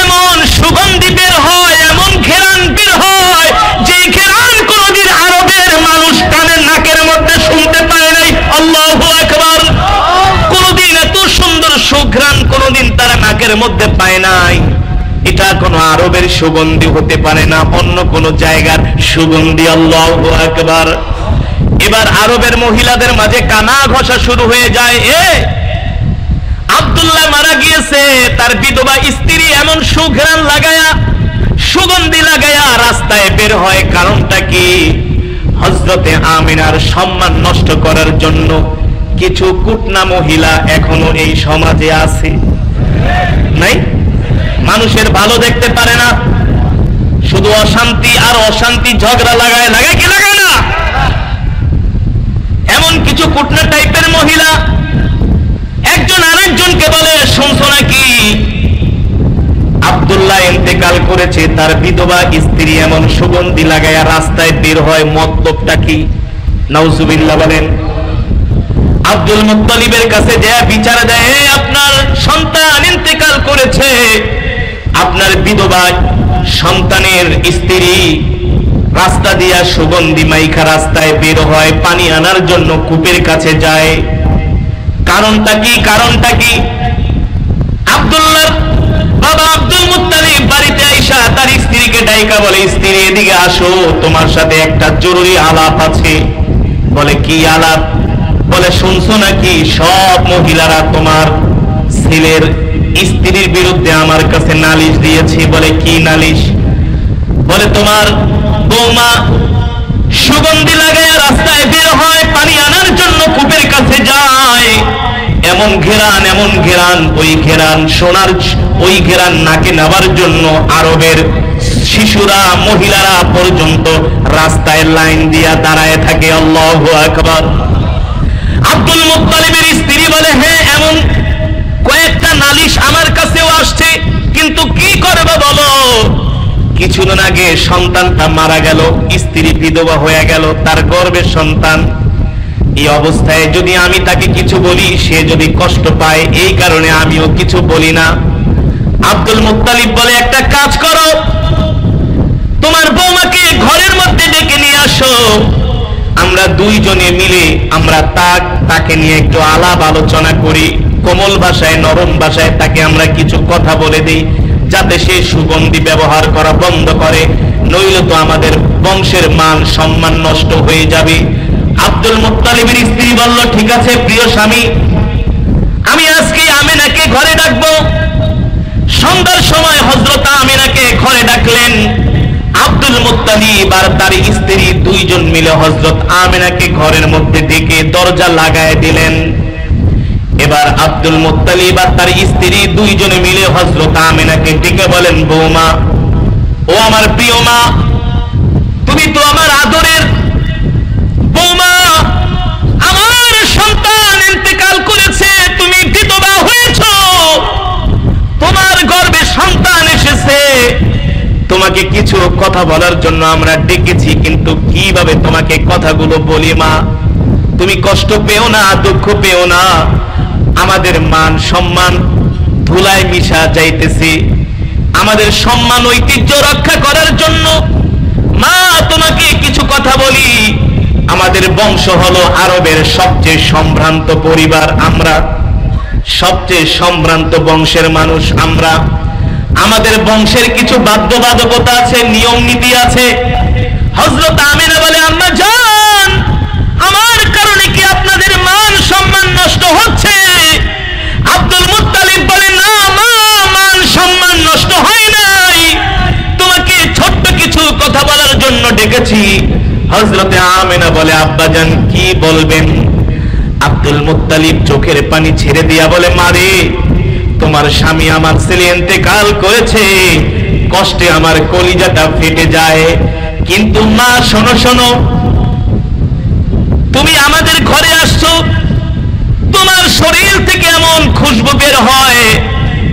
এমন সুগন্ধি বের হয়, এমন ঘেরান বের হয়, যে ঘেরান কোনদিন আরবের মানুষ কানের নাকের মধ্যে শুনতে পায় নাই। আল্লাহু আকবার। কোনদিন এত সুন্দর সুঘ্রাণ কোনদিন তারা নাকের মধ্যে পায় নাই, এটা কোনো আরবের সুগন্ধি হতে পারে না, অন্য কোন জায়গার সুগন্ধি। আল্লাহু আকবার। এবার আরবের মহিলাদের মাঝে কানা ঘষা শুরু হয়ে যায়। আব্দুল্লাহ মারা গিয়েছে, তার বিধবা স্ত্রী এমন সুঘ্রাণ লাগায়া, সুগন্ধি লাগায়া রাস্তায় বের হয়। কারণটা কি? হযরতে আমিনার সম্মান নষ্ট করার জন্য কিছু কুটনা মহিলা এখনো এই সমাজে আছে, নাই? মানুষের ভালো দেখতে পারে না, শুধু অশান্তি আর অশান্তি, ঝগড়া লাগায় কি লাগায় না? এমন কিছু কুটনা টাইপের মহিলা একজন আরেকজনকে বলে, শুনছো নাকি আব্দুল্লাহ ইন্তেকাল করেছে, তার বিধবা স্ত্রী এমন সুগন্ধি লাগায়া রাস্তায় বের হয়, মতলবটা কি? নাউজুবিল্লাহ বলেন। আব্দুল মুত্তালিবের কাছে যায় বিচার দেয়, আপনার সন্তান ইন্তেকাল করেছে, আপনার বিধবা সন্তানের স্ত্রী রাস্তা দিয়া সুগন্ধি মাইখা রাস্তায় বের হয়, পানি আনার জন্য কূপের কাছে যায়। কারণটা কি? কারণটা কি? আব্দুল্লাহ বাবা আব্দুল মুত্তালিব বাড়িতে আইসা তার স্ত্রীকে ডাইকা বলে, স্ত্রী এদিকে আসো, তোমার সাথে একটা জরুরি আলাপ আছে। বলে কি আলাপ? বলে শুনছো নাকি সব মহিলারা তোমার ছেলের স্ত্রীর বিরুদ্ধে আমার কাছে নালিশ দিয়েছে। বলে কি নালিশ? বলে তোমার বৌমা সুগন্ধি লাগায় রাস্তায় বের হয়, পানি আনার জন্য কূপের কাছে যায়, এমন ঘেরান, ওই ঘেরান সোনার, ওই ঘেরান নাকে নেওয়ার জন্য আরবের শিশুরা মহিলারা পর্যন্ত রাস্তায় লাইন দিয়া দাঁড়ায় থাকে। আল্লাহু আকবার। আব্দুল মুত্তালিবের স্ত্রী বলে, হ্যাঁ এমন কয়েকটা নালিশ আমার কাছেও আসছে, কিন্তু কি করবে বলো? কিছুদিন আগে সন্তানটা মারা গেল, স্ত্রী বিধবা হয়ে গেল, তার গর্ভের সন্তান। এই অবস্থায় যদি আমি তাকে কিছু বলি, সে যদি কষ্ট পায়, এই কারণে আমিও কিছু বলি না। আব্দুল মুত্তালিব বলে, একটা কাজ করো, তোমার বৌমাকে ঘরের মধ্যে ডেকে নিয়ে আসো, আমরা দুইজনে মিলে আমরা তাকে নিয়ে একটু আলাপ আলোচনা করি, কোমল ভাষায়, নরম ভাষায় তাকে আমরা কিছু কথা বলে দিই, যাতে সে সুগন্ধি ব্যবহার করা বন্ধ করে, নইলে তো আমাদের বংশের মান সম্মান নষ্ট হয়ে যাবে। আব্দুল মুত্তালিবের স্ত্রী বলল, ঠিক আছে প্রিয় স্বামী, আমি আজকে আমিনাকে ঘরে ডাকবো। সন্ধ্যার সময় হযরত আমিনাকে ঘরে ডাকলেন। আব্দুল মুত্তালিব আর তার স্ত্রী দুইজন মিলে হযরত আমিনাকে ঘরের মধ্যে ডেকে দরজা লাগায় দিলেন। এবার আব্দুল মুত্তালিব আর তার স্ত্রী দুইজনে মিলে হযরত আমিনাকে ডেকে বলেন, বৌমা, ও আমার প্রিয় মা, তুমি তো আমার আদরের বৌমা, আমার সন্তান ইন্তেকাল করেছে, তুমি বিধবা হয়েছো, তোমার গর্ভে সন্তান এসেছে, তোমাকে কিছু কথা বলার জন্য আমরা ডেকেছি, কিন্তু কিভাবে তোমাকে কথাগুলো বলি মা? তুমি কষ্ট পেও না, দুঃখ পেও না, আমাদের মান সম্মান ধুলায় মিশা যাইতেছে, আমাদের সম্মান ঐতিহ্য রক্ষা করার জন্য মা তোমাকে কিছু কথা বলি। আমাদের বংশ হলো আরবের সবচেয়ে সম্ভ্রান্ত পরিবার, আমরা সবচেয়ে সম্ভ্রান্ত বংশের মানুষ আমরা। আমাদের বংশের কিছু বাধ্যবাধকতা আছে, নিয়ম নীতি আছে। হযরত আমিনা বলে, আম্মা জান, আমার কারণে কি আপনাদের মান সম্মান নষ্ট হচ্ছে? আব্দুল মুত্তালিব বলে, না মা, মান সম্মান নষ্ট হয় নাই, তোমাকে ছোট্ট কিছু কথা বলার জন্য ডেকেছি। হযরতে আমিনা বলে, আব্বাজান কি বলবেন? আব্দুল মুত্তালিব চোখের পানি ছেড়ে দিয়া বলে, মারে, তোমার স্বামী আমার ছেলে ইন্তেকাল করেছে, কষ্টে আমার কলিজাটা ফেটে যায়, কিন্তু মা শোনো শোনো, তুমি আমাদের ঘরে আসছো, তোমার শরীর থেকে এমন খুশবু বের হয়,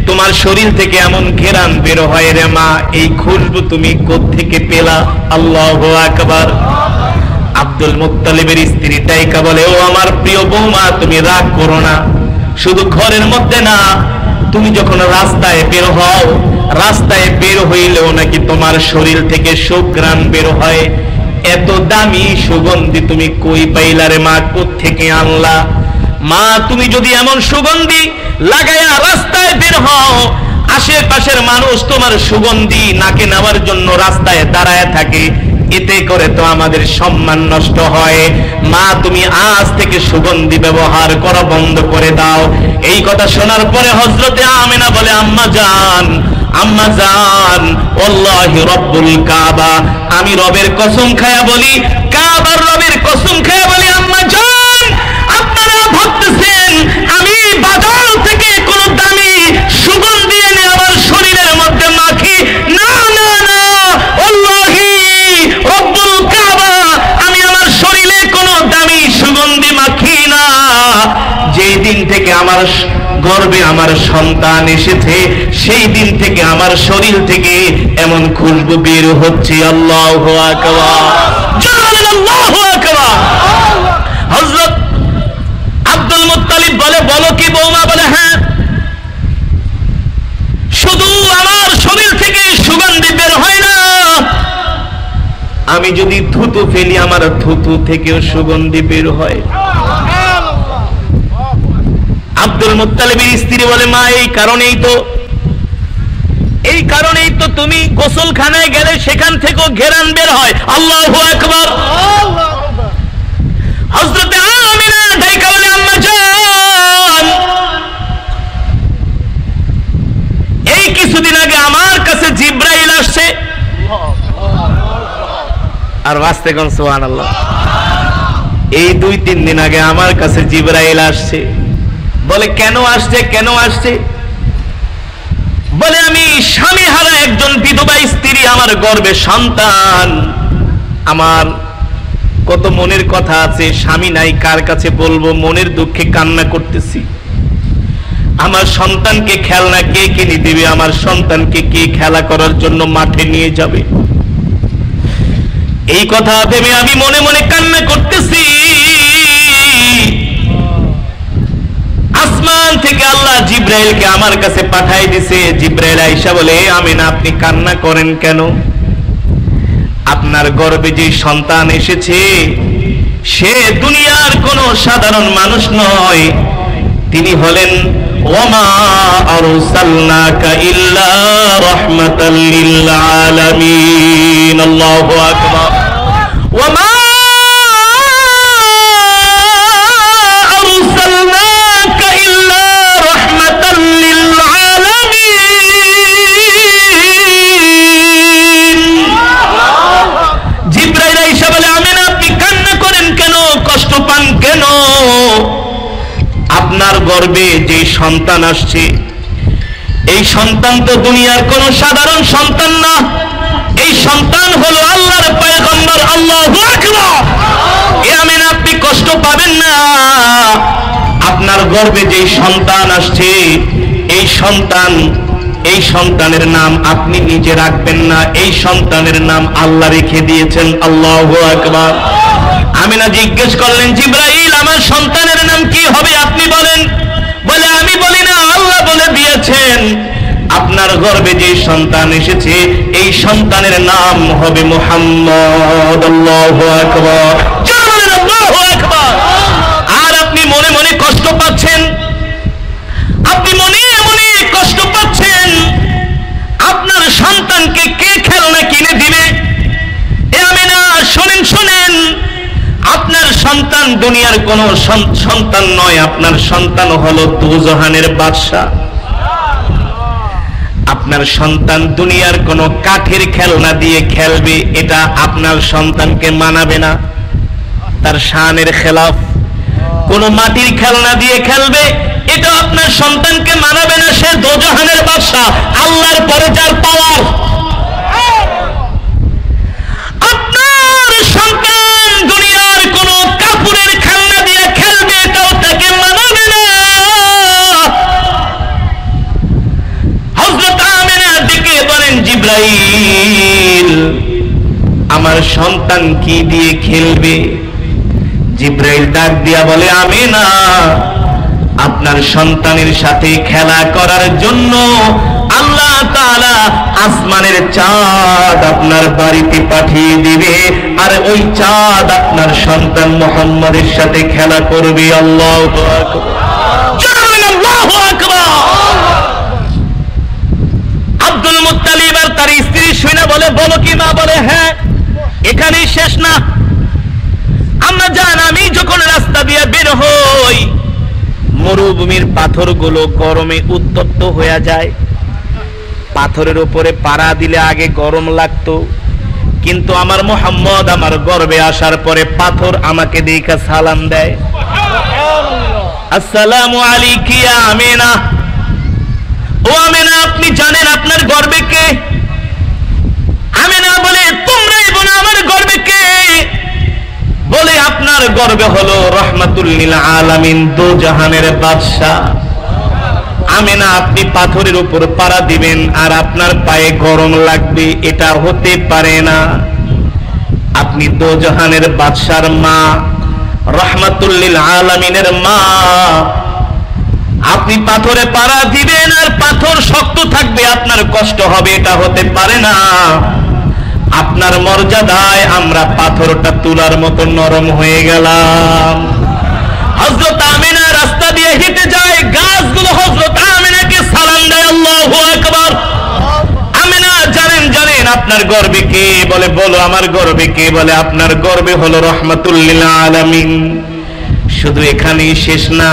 তোমার শরীর থেকে এমন ঘেরান বের হয় রে মা, এই খুশবু তুমি কোত্থেকে পেলা? আল্লাহু আকবার। আব্দুল মুত্তালিবের স্ত্রী টাইকা বলে, ও আমার প্রিয় বৌমা, তুমি রাগ করো না, শুধু ঘরের মধ্যে না, তুমি যখন রাস্তায় বের হও, রাস্তায় বের হইলেও নাকি তোমার শরীর থেকে সুঘ্রাণ বের হয়। এত দামি সুগন্ধি তুমি কই পাইলা রে মা? কোত্থেকে আনলা? মা, তুমি যদি এমন সুগন্ধি লাগায়া রাস্তায় বের হও, আশেপাশের মানুষ তোমার সুগন্ধি নাকে নেওয়ার জন্য রাস্তায় দাঁড়ায় থাকে, এতে করে তো আমাদের সম্মান নষ্ট হয়। মা তুমি আজ থেকে সুগন্ধি ব্যবহার করা বন্ধ করে দাও। এই কথা শোনার পরে হযরতে আমিনা বলে, আম্মা জান, আম্মা জান, আল্লাহি রব্বুল কাবা, আমি রবের কসম খায়া বলি, কাবার রবের কসম খায়া বলি, আম্মা জান আপনারা ভাবতেছেন আমি বাজার থেকে কোন দামি সুগন্ধি এনে আমার শরীরের মধ্যে মাখি? না না না, আল্লাহি রব্বুল কাবা, আমি আমার শরীরে কোনো দামি সুগন্ধি মাখি না। যেই দিন থেকে আমার গর্ভে আমার সন্তান এসেছে, সেই দিন থেকে আমার শরীর থেকে এমন খুশবু বের হচ্ছে। আল্লাহু আকবার, আল্লাহু আকবার। হযরত আব্দুল মুত্তালিব বলে, বলো কি বৌমা? বলে হ্যাঁ, শুধু আমার শরীর থেকে সুগন্ধি বের হয় না, আমি যদি থুতু ফেলি আমার থুতু থেকেও সুগন্ধি বের হয়। আব্দুল মুত্তালিবের স্ত্রী বলে, মা এই কারণেই তো তুমি গোসলখানায় গেলে সেখান থেকেও ঘেরান বের হয়। আল্লাহু আকবার। হযরতে আমিনা ডাইকা বলে, আম্মা জান এই কিছুদিন আগে আমার কাছে জিবরাইল আসছে। আর বাস্তে কোন সুবহানাল্লাহ, এই 2-3 দিন আগে আমার কাছে জিবরাইল আসছে। বলে কেন আসছে? কেন আসছে? বলে আমি স্বামী হারা একজন বিধবা স্ত্রী, আমার গর্ভে সন্তান, আমার কত মনের কথা আছে, স্বামী নাই, কার কাছে বলবো, মনের দুঃখে কান্না করতেছি। আমার সন্তানকে খেলনা কে কিনে দিবে? আমার সন্তানকে কে খেলা করার জন্য মাঠে নিয়ে যাবে? এই কথা ভেবে আমি মনে মনে কান্না করতেছি। আসমান থেকে আল্লাহ জিবরাইলকে আমার কাছে পাঠাই দিছে। জিবরাইল আয়েশা বলে, আমিনা আপনি কান্না করেন কেন? আপনার গর্ভে যে সন্তান এসেছে সে দুনিয়ার কোনো সাধারণ মানুষ নয়, তিনি হলেন ওয়ামা আরসালনাকা ইল্লা রাহমাতাল লিল আলামিন। আল্লাহু আকবার। ওয়ামা আরসালনাকা ইল্লা রাহমাতাল লিল আলামিন। জিবরাইল আয়েশা বলে, আমিনা আপনি কান্না করেন কেন, কষ্ট পান কেন? আপনার গর্ভে যে সন্তান আসছে, এই সন্তান তো দুনিয়ার কোন সাধারণ সন্তান না, এই সন্তান হলো আল্লাহর পয়গম্বর। আল্লাহু আকবার। আমিনা আপনি কষ্ট পাবেন না, আপনার গর্ভে যে সন্তান আসছে এই সন্তানের নাম আপনি নিজে রাখবেন না, এই সন্তানের নাম আল্লাহ রেখে দিয়েছেন। আল্লাহু আকবার। আমিনা জিজ্ঞেস করলেন, জিবরাইল আমার সন্তানের নাম কি হবে আপনি বলেন? বলে আমি বলি না, আল্লাহ বলে দিয়েছেন আপনার গর্ভে যে সন্তান এসেছে এই সন্তানের নাম হবে মুহাম্মদ। আল্লাহু আকবার। আল্লাহু আকবার। আর আপনি মনে মনে কষ্ট পাচ্ছেন, আপনি মনে মনে কষ্ট পাচ্ছেন, আপনার সন্তানকে কে খেলনা কিনে দিবে? আমিনা শোনেন শোনেন, আপনার সন্তান দুনিয়ার কোন সন্তান নয়, আপনার সন্তান হলো দুজাহানের বাদশা। আপনার সন্তান দুনিয়ার কোন কাঠের খেলনা দিয়ে খেলবে, এটা আপনার সন্তানকে মানাবে না, তার শানের খেলাফ। কোন মাটির খেলনা দিয়ে খেলবে, এটা আপনার সন্তানকে মানাবে না, সে দুজাহানের বাদশা, আল্লাহর পরে যার পাওয়ার। আপনার সন্তান দুনিয়ার কোন কাপড়ের খেলনা দিয়ে খেলবে, এটাও তাকে মানাবে না। হযরত আমিনা ডেকে বলেন, জিবরাইল আমার সন্তান কি দিয়ে খেলবে? জিবরাইল ডাক দিয়া বলে, আমিনা আপনার সন্তানের সাথে খেলা করার জন্য আল্লাহ তাআলা আসমানের চাঁদ আপনার বাড়িতে পাঠিয়ে দিবে, আর ওই চাঁদ আপনার সন্তান মুহাম্মদের সাথে খেলা করবে। আল্লাহু আকবার। আল্লাহু আকবার। মুত্তালিব আর তার স্ত্রী শুনে বলে, বলো কি মা? বলে হ্যাঁ, এখানেই শেষ না। আমরা জান, আমি যখন রাস্তা দিয়ে বের হই, মরুভূমির পাথরগুলো গরমে উত্তপ্ত হয়ে যায়। পাথরের উপরে পাড়া দিলে আগে গরম লাগতো, কিন্তু আমার মুহাম্মদ আমার গর্বে আসার পরে পাথর আমাকে দেখে সালাম দেয়, আসসালামু আলাইকি ইয়া আমিনা। ও আমিনা, আপনি জানেন আপনার গর্বে কে? আমিনা বলে, তোমরাই বলো আমার গর্বে কে? বলে, আপনার গর্বে হলো রাহমাতুল লিল আলামিন, দো জাহানের বাদশা। আমিনা, আপনি পাথরের উপর পাড়া দিবেন আর আপনার পায়ে গরম লাগবে, এটা হতে পারে না। আপনি দো জাহানের বাদশার মা, রাহমাতুল লিল আলামিনের মা, আপনি পাথরে পাড়া দিবেন আর পাথর শক্ত থাকবে, আপনার কষ্ট হবে, এটা হতে পারে না। আপনার মর্যাদায় আমরা পাথরটা তুলার মতো নরম হয়ে গেলাম। হযরত আমিনা রাস্তা দিয়ে হেঁটে যায়, গাছগুলো হযরত আমিনাকে সালাম দেয়, আল্লাহু আকবার। আমিনা জানেন আপনার গর্বে কে? বলে, বলো আমার গর্বে কে? বলে, আপনার গর্বে হলো রাহমাতুল লিল আলামিন। শুধু এখানেই শেষ না,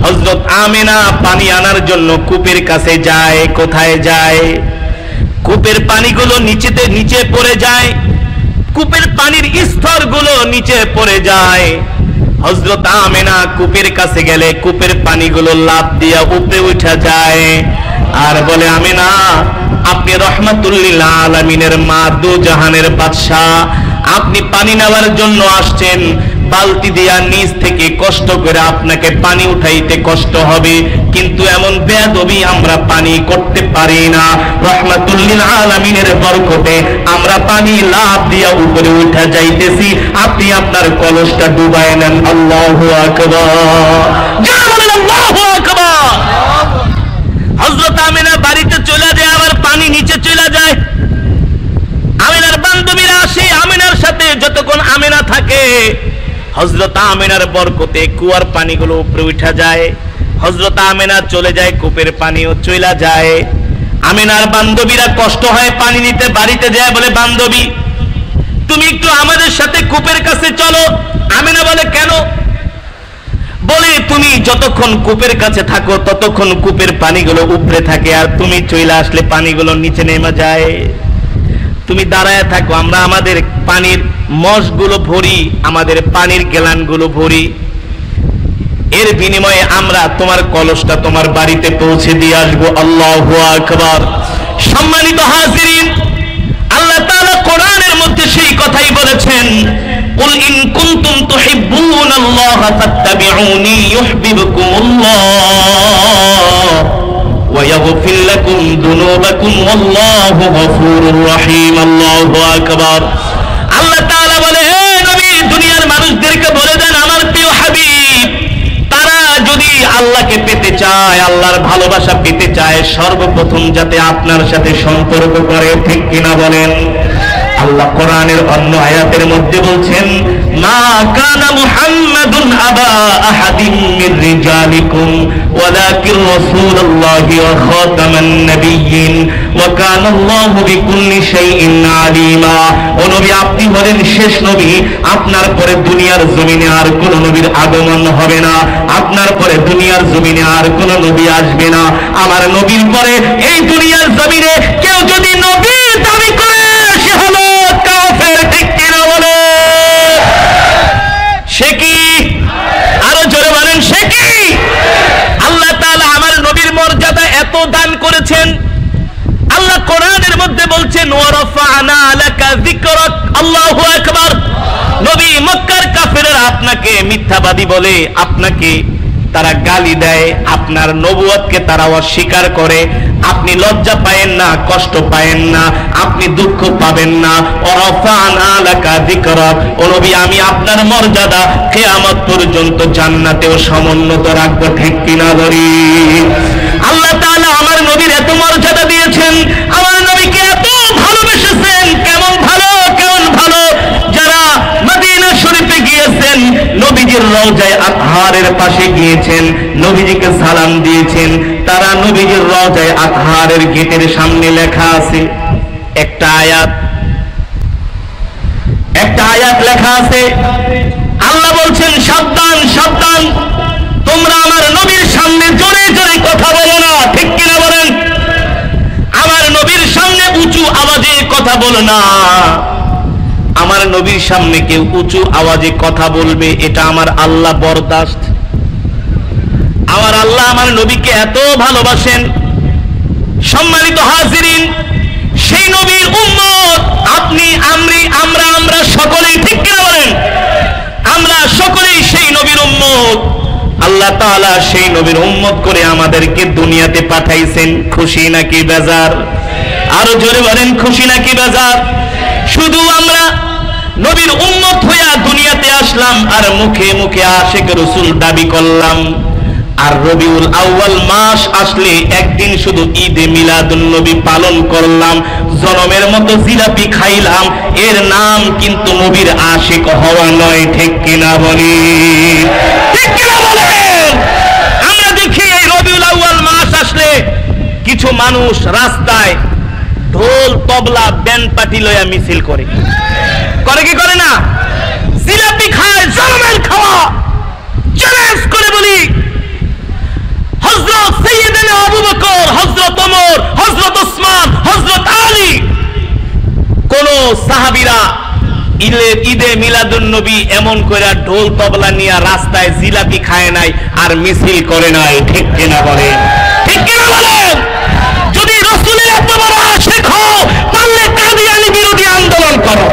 হযরত আমিনা পানি আনার জন্য কূপের কাছে যায়। কোথায় যায়? কূপের পানিগুলো নিচে পড়ে যায়, কূপের পানির স্তরগুলো নিচে পড়ে যায়। হযরত আমিনা কূপের কাছে গেলে কূপের পানিগুলো লাফ দিয়া উপরে উঠা যায় আর বলে, আমিনা, আপনি রাহমাতুল লিল আলামিনের মা, দো জাহানের বাদশা, আপনি পানি নেওয়ার জন্য আসছেন। বালতি দিয়া নিচ থেকে কষ্ট করে আপনাকে পানি উঠাইতে কষ্ট হবে, কিন্তু এমন বেয়াদবি আমরা পানি করতে পারি না। রাহমাতুল লিল আলামিনের বরকতে আমরা পানি লাফ দিয়া উপরে উঠা যাইতেছি, আপনি আপনার কলসটা ডুবায় নেন। আল্লাহু আকবার, যারা বলেন আল্লাহু আকবার। হযরত আমিনা বাড়িতে চলে যায়, আবার পানি নিচে চলে যায়। আমিনার বান্ধবীরা আসে, আমিনার সাথে যতক্ষণ আমিনা থাকে, হযরত আমিনার বরকতে কুয়ার পানিগুলো উপরে উঠা যায়। হযরত আমিনা চলে যায়, কূপের পানিও চলে যায়। আমিনার বান্ধবীরা কষ্ট হয় পানি নিতে, বাড়িতে যায়, বলে, বান্ধবী তুমি একটু আমাদের সাথে কূপের কাছে চলো। আমিনা বলে, কেন? বলে, তুমি যতক্ষণ কূপের কাছে থাকো ততক্ষণ কূপের পানিগুলো উপরে থাকে, আর তুমি চলে আসলে পানিগুলো নিচে নেমে যায়। তুমি দাঁড়ায় থাকো, আমরা আমাদের পানির মশগুলো ভরি, আমাদের পানির গ্যালানগুলো ভরি, এর বিনিময়ে আমরা তোমার কলসটা তোমার বাড়িতে পৌঁছে দিয়ে আসবো। আল্লাহু আকবার। সম্মানিত হাজিরিন, আল্লাহ তাআলা কোরআনের মধ্যে সেই কথাই বলেছেন, কুল ইন কুনতুম তুহিব্বুনাল্লাহা ফাত্তাবিউনি ইউহিব্বুকুমুল্লাহ ওয়া ইয়াগফির লাকুম যুনুবাকুম ওয়াল্লাহু গফুরুর রহিম। আল্লাহু আকবার। আল্লাহ তাআলা বলে, হে নবী, দুনিয়ার মানুষদেরকে বলে দেন, আমার প্রিয় হাবিব, তারা যদি আল্লাহকে পেতে চায়, আল্লাহর ভালোবাসা পেতে চায়, সর্বপ্রথম যাতে আপনার সাথে সম্পর্ক করে। ঠিক কিনা বলেন? আল্লাহ কোরআনের অন্য আয়াতের মধ্যে বলছেন, মা কানা মুহাম্মাদুন আবা আহাদিম মির রিজালিকুম ওয়ালাকিন রাসূলুল্লাহি ওয়া খাতামান নাবিয়্যিন ওয়া কানা আল্লাহু বিকুল্লি শাইইন আলিমা। ও নবী, আপনি হলেন শেষ নবী, আপনার পরে দুনিয়ার জমিনে আর কোন নবীর আগমন হবে না, আপনার পরে দুনিয়ার জমিনে আর কোন নবী আসবে না। আমার নবীর পরে এই দুনিয়ার জমিনে কেউ যদি নবী দাবি করে, সে হলো কাফের। ঠিক কিনা বলে? সে কি? আরো জোরে বলেন, সে কি? আল্লাহ তাআলা আমার নবীর মর্যাদা এত দান করেছেন। আল্লাহ কোরআনের মধ্যে বলছেন, ওয়া রাফা'না লাকা যিকরাক। আল্লাহু আকবার। নবী, মক্কার কাফেররা আপনাকে মিথ্যাবাদী বলে, আপনাকে তারা গালি দেয়, আপনার নবুয়তকে তারা অস্বীকার করে, আপনি লজ্জা পায়েন না, কষ্ট পায়েন না, আপনি দুঃখ পাবেন না। ওয়ারাফা'না লাকা যিকরাক। ও নবী, আমি আপনার মর্যাদা কিয়ামত পর্যন্ত জান্নাতেও সমুন্নত রাখবো। ঠিক কিনা বলি? আল্লাহ তাআলা আমার নবীর এত মর্যাদা দিয়েছেন, আমার নবীকে এত ভালোবেসেছেন। কেমন ভালো, কেমন ভালো! যারা মদিনা শরীফে গিয়েছেন, নবীজির রওজায়ে আতহারের পাশে গিয়েছেন, নবীজিকে সালাম দিয়েছেন, তারা নবীজির রওজায়ে আতহারের গেটের সামনে লেখা আছে একটা আয়াত লেখা আছে। আল্লাহ বলছেন, সাবধান সাবধান, তোমরা আমার নবীর সামনে জোরে জোরে কথা বলো না। ঠিক কিনা বলেন? আমার নবীর সামনে উঁচু আওয়াজে কথা বলো না। আমার নবীর সামনে কেউ উঁচু আওয়াজে কথা বলবে, এটা আমার আল্লাহ বরদাস্ত। আমার আল্লাহ আমার নবীকে এত ভালোবাসেন। সম্মানিত হাজিরিন, সেই নবীর উম্মত আপনি আমরা সকলেই, ঠিক কিনা বলেন? আমরা সকলেই সেই নবীর উম্মত। আল্লাহ তাআলা সেই নবীর উম্মত করে আমাদেরকে দুনিয়াতে পাঠাইছেন। খুশি নাকি বেজার? আরো জোরে বলেন, খুশি নাকি বেজার? শুধু আমরা নবীর উম্মত হইয়া দুনিয়াতে আসলাম আর মুখে মুখে আশিক রাসূল দাবি করলাম, আর রবিউল আউয়াল মাস আসলে একদিন শুধু ঈদে মিলাদুন নবী পালন করলাম, জনমের মতো জিলাপি খাইলাম, এর নাম কিন্তু নবীর আশিক হওয়া নয়। ঠিক কিনা বলি? ঠিক কিনা বলেন? আমরা দেখি এই রবিউল আউয়াল মাস আসলে কিছু মানুষ রাস্তায় ঢোল তবলা ব্যান্ড পার্টি লইয়া মিছিল করে কি করে না? জিলাপি খায়, জনমের খাওয়া। চ্যালেঞ্জ করে বলি, হযরত সাইয়েদনা আবু বকর, হযরত ওমর, হযরত ওসমান, হযরত আলী, কোন সাহাবীরা ঈদে মিলাদুন নবী এমন করে ঢোল তবলা নিয়ে রাস্তায় জিলাপি খায় নাই আর মিছিল করে নাই। ঠিক কিনা বলেন? ঠিক কিনা বলেন? যদি রাসূলের এত বড় আশিক হও, পারলে কাদিয়ানী বিরোধী আন্দোলন করো।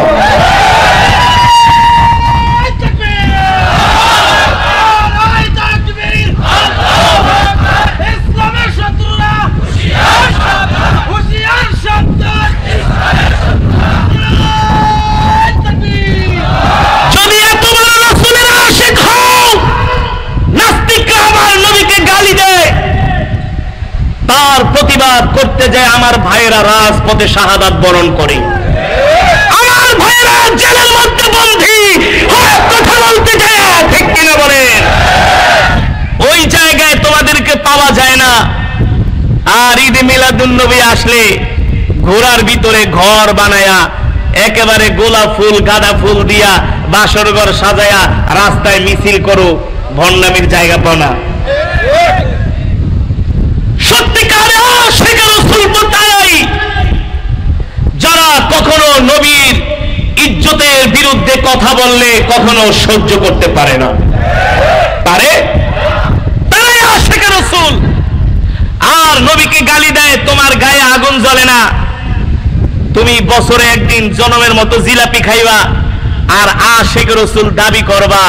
প্রতিবাদ করতে যায় আমার ভাইয়েরা রাজপথে শাহাদাত বরণ করে, আমার ভাইয়েরা জেলের মধ্যে বন্দী হয়ে কথা বলতে যায়। ঠিক কিনা বলেন? ওই জায়গায় তোমাদেরকে পাওয়া যায় না। আর ঈদে মিলাদুন নবী আসলে ঘোড়ার ভিতরে ঘর বানায়া একেবারে গোলাপ ফুল গাঁদা ফুল দিয়া বাসর ঘর সাজায়া রাস্তায় মিছিল করো, ভণ্ডামির জায়গা পাও না। সত্যিকারে আশিক রাসূল তারাই যারা কখনো নবীর ইজ্জতের বিরুদ্ধে কথা বললে কখনো সহ্য করতে পারে না। পারে? তারাই আশিক রাসূল। আর নবীকে গালি দেয়, তোমার গায়ে আগুন জ্বলে না, তুমি বছরে একদিন জনমের মতো জিলাপি খাইবা আর আশিক রাসূল দাবি করবা,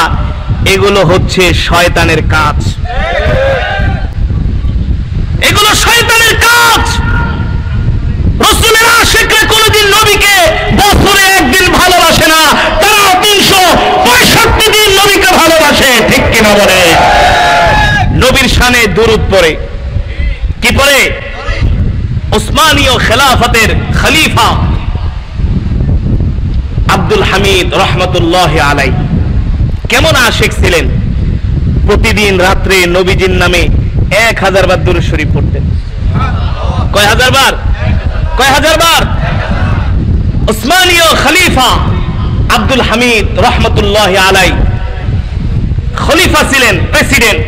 এগুলো হচ্ছে শয়তানের কাজ। এগুলো শয়তানের কাজ। রাসূলের আশিকরা কোনদিন নবীকে বছরে একদিন ভালোবাসে না, তারা 365 দিন নবীকে ভালোবাসে। ঠিক কিনা বলে? নবীর শানে দুরূদ পড়ে। কি পড়ে? উসমানীয় খেলাফতের খলিফা আব্দুল হামিদ রহমতুল্লাহি আলাইহি কেমন আশিক ছিলেন? প্রতিদিন রাত্রে নবীজির নামে 1000 বার দুরূদ শরীফ পড়তেন। কয় হাজার বার? কয় হাজার বার? উসমানীয় খলিফা আব্দুল হামিদ রহমতুল্লাহি আলাইহি খলিফা ছিলেন, প্রেসিডেন্ট।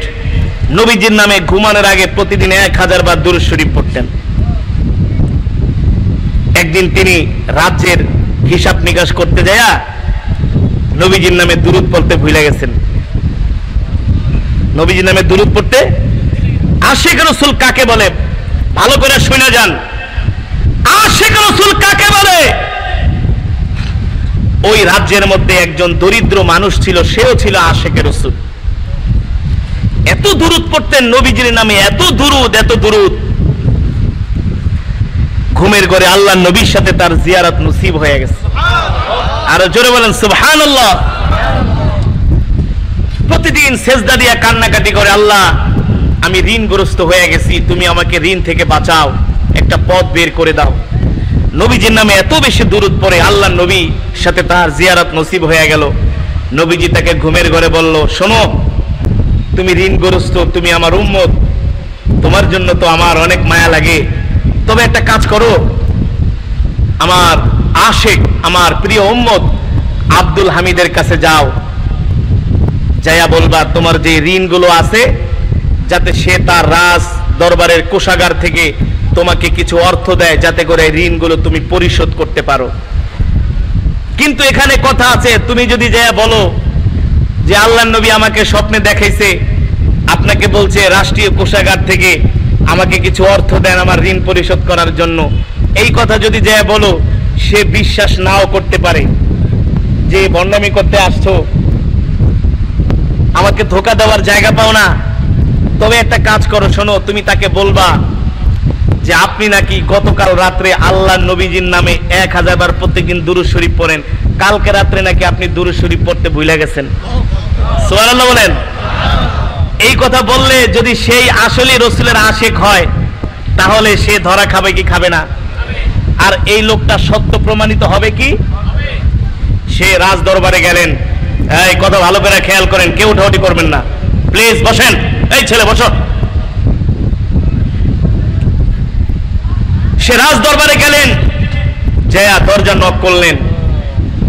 নবীজির নামে ঘুমানোর আগে প্রতিদিন 1000 বার দুরূদ শরীফ পড়তেন। একদিন তিনি রাজ্যের হিসাব নিকাশ করতে যায় নবীজির নামে দুরূদ পড়তে ভুলে গেছেন। নবীজির নামে দুরূদ পড়তে আশিক রাসূল কাকে বলে? ভালো করে শুনে যান। আশিক রাসূল কাকে বলে? ওই রাজ্যের মধ্যে একজন দরিদ্র মানুষ ছিল, সেও ছিল আশিক রাসূল। এত দুরূদ পড়তেন নবীজির নামে, এত দুরূদ, এত দুরূদ। ঘুমের ঘরে আল্লাহর নবীর সাথে তার জিয়ারত নসিব হয়ে গেছে। আর জোরে বলেন সুবহানাল্লাহ। প্রতিদিন সেজদা দিয়া কান্নাকাটি করে, আল্লাহ আমি ঋণগ্রস্ত হয়ে গেছি, তুমি আমাকে ঋণ থেকে বাঁচাও, একটা পথ বের করে দাও। নবীজির নামে এত বেশি দুরূদ পড়ে আল্লাহর নবীর সাথে তার জিয়ারত নসিব হয়ে গেল। নবীজি তাকে ঘুমের ঘরে বলল, শোনো, তুমি ঋণগ্রস্ত, তুমি আমার উম্মত, তোমার জন্য তো আমার অনেক মায়া লাগে, তবে একটা কাজ করো, আমার আশিক, আমার প্রিয় উম্মত আব্দুল হামিদের কাছে যাও, যাইয়া বলবা তোমার যে ঋণগুলো আছে যাতে সে তার রাজ দরবারের কোষাগার থেকে তোমাকে কিছু অর্থ দেয়, যাতে করে ঋণগুলো তুমি পরিশোধ করতে পারো। কিন্তু এখানে কথা আছে, তুমি যদি যাইয়া বলো যে আল্লাহর নবী আমাকে স্বপ্নে দেখাইছে, আপনাকে বলছে রাষ্ট্রীয় কোষাগার থেকে আমাকে কিছু অর্থ দেন আমার ঋণ পরিশোধ করার জন্য, এই কথা যদি যাইয়া বলো, সে বিশ্বাস নাও করতে পারে যে বন্ডামি করতে আসছো, আমাকে ধোঁকা দেওয়ার জায়গা পাও না। তবে একটা কাজ করো, শোনো, তুমি তাকে বলবা যে আপনি নাকি গতকাল রাত্রে আল্লাহর নবীজির নামে 1000 বার প্রত্যেকদিন দুরূদ শরীফ পড়েন, কালকে রাত্রে নাকি আপনি দুরূদ শরীফ পড়তে ভুলে গেছেন। সুবহানাল্লাহ বলেন। এই কথা বললে যদি সেই আসলে রাসূলের আশিক হয়, তাহলে সে ধরা খাবে কি খাবে না? আর এই লোকটা সত্য প্রমাণিত হবে কি? সে রাজ দরবারে গেলেন। এই কথা ভালো করে খেয়াল করেন, কেউ উঠাউঠি করবেন না, প্লিজ বসেন। এই ছেলে বসো। সে রাজ দরবারে গেলেন, জয়া দরজা নক করলেন।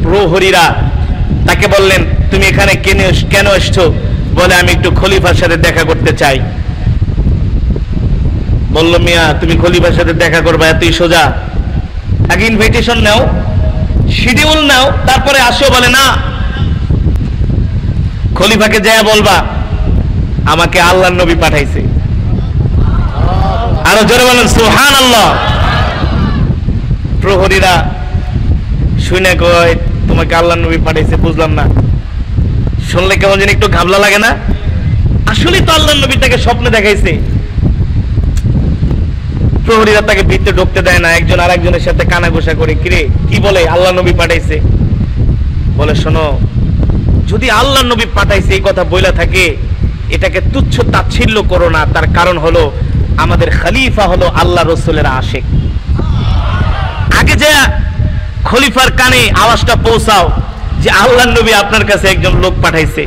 প্রহরীরা তাকে বললেন তুমি এখানে কেন এসছো? বলে আমি একটু খলিফার সাথে দেখা করতে চাই। বলল মিয়া তুমি খলিফার সাথে দেখা করবা এতই সোজা? আগে ইনভিটেশন নাও, শিডিউল নাও, তারপরে আসো। বলে না, খলিফাকে যায় বলবা আমাকে আল্লাহর নবী পাঠাইছে। আরো জোরে বলেন সুবহানাল্লাহ। প্রহরীরা শুনে কয় তোমাকে আল্লাহর নবী পাঠাইছে, বুঝলাম না। শুনলে কেমন যেন একটু ঘাবলা লাগে না? আসলে তো আল্লাহর নবী তাকে স্বপ্নে দেখাইছে। প্রহরীরা তাকে ভিতরে ঢুকতে দেয় না, একজন আরেকজনের সাথে কানাঘুষা করে, কিরে কি বলে আল্লাহর নবী পাঠাইছে? বলে শোনো, যদি আল্লাহর নবী পাঠাইছে এই কথা বইলা থাকে, এটাকে তুচ্ছ তাচ্ছিল্য করো না। তার কারণ হলো আমাদের খলিফা হলো আল্লাহ রাসূলের আশিক। আগে যে খলিফার কানে আওয়াজটা পৌঁছাও যে আল্লাহর নবী আপনার কাছে একজন লোক পাঠাইছে।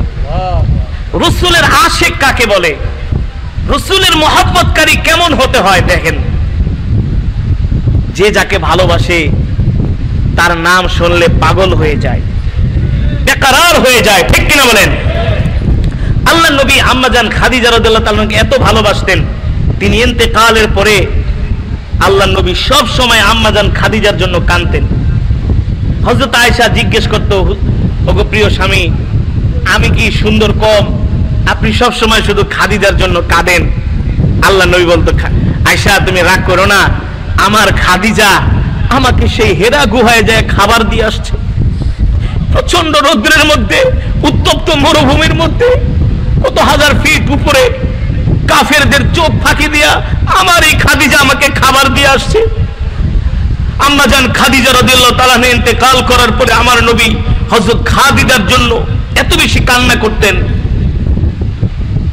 রাসূলের আশিক কাকে বলে? রাসূলের মহব্বতকারী কেমন হতে হয় দেখেন। যে যাকে ভালোবাসে তার নাম শুনলে পাগল হয়ে যায়, বেকরার হয়ে যায়, ঠিক কিনা বলেন? আল্লাহর নবী আম্মাজান খাদিজা রাদিয়াল্লাহু তাআলা এত ভালোবাসতেন, তিনি ইন্তেকালের পরে আল্লাহর নবী সব সময় আম্মাজান খাদিজার জন্য কাঁদতেন। হযরত আয়েশা জিজ্ঞেস করত, ওগো প্রিয় স্বামী, আমি কি সুন্দর কম? আপনি সব সময় শুধু খাদিজার জন্য কাঁদেন। আল্লাহর নবী বলতো, আয়েশা তুমি রাগ করো না, আমার খাদিজা আমাকে সেই হেরা গুহায় যায় খাবার দিয়ে আসছে। প্রচন্ড রৌদ্রের মধ্যে, উত্তপ্ত মরুভূমির মধ্যে, কত হাজার ফিট উপরে কাফেরদের চোখ ফাঁকি দিয়া আমার এই খাদিজা আমাকে খাবার দিয়ে আসছে। আম্মাজান খাদিজা রাদিয়াল্লাহু তাআলা ইন্তেকাল করার পরে আমার নবী হযরত খাদিজার জন্য এত বেশি কান্না করতেন।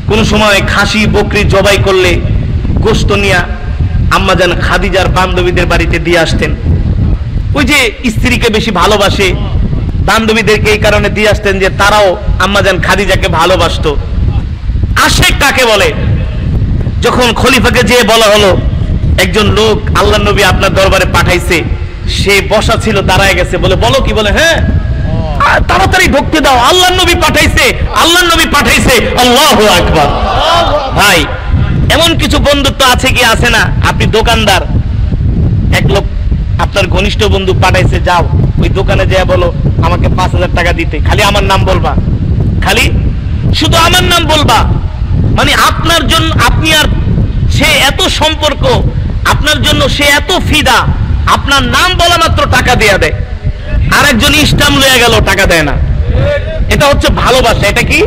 কোন সময় খাসি বকরি জবাই করলে গোশত নিয়া আম্মাজান খাদিজার বান্ধবীদের বাড়িতে দিয়ে আসতেন। ওই যে স্ত্রীকে বেশি ভালোবাসে, বান্ধবীদেরকে এই কারণে দিয়ে আসতেন যে তারাও আম্মাজান খাদিজাকে ভালোবাসতো। আশিক কাকে বলে? যখন খলিফাকে যেয়ে বলা হলো একজন লোক আল্লাহর নবী আপনার দরবারে পাঠাইছে, সে বসা ছিল, দাঁড়ায় গেছে। বলে বলো কি? বলে হ্যাঁ, তাড়াতাড়ি ঢুকতে দাও, আল্লাহর নবী পাঠাইছে, আল্লাহর নবী পাঠাইছে। আল্লাহু আকবার। ভাই, এমন কিছু বন্ধুত্ব আছে কি আছে না? আপনি দোকানদার, এক লোক আপনার ঘনিষ্ঠ বন্ধু পাঠাইছে, যাও ওই দোকানে যেয়ে বলো আমাকে 5000 টাকা দিতে, খালি আমার নাম বলবা, খালি শুধু আমার নাম বলবা। মানে আপনার জন্য আপনি আর সে এত সম্পর্ক, আপনার জন্য সে এত ফিদা, আপনার নাম বলা মাত্র টাকা দেয়া দেয়। আর একজন ইস্টাম লয়ে গেল, টাকা দেয় না। এটা হচ্ছে ভালোবাসা। এটা কি?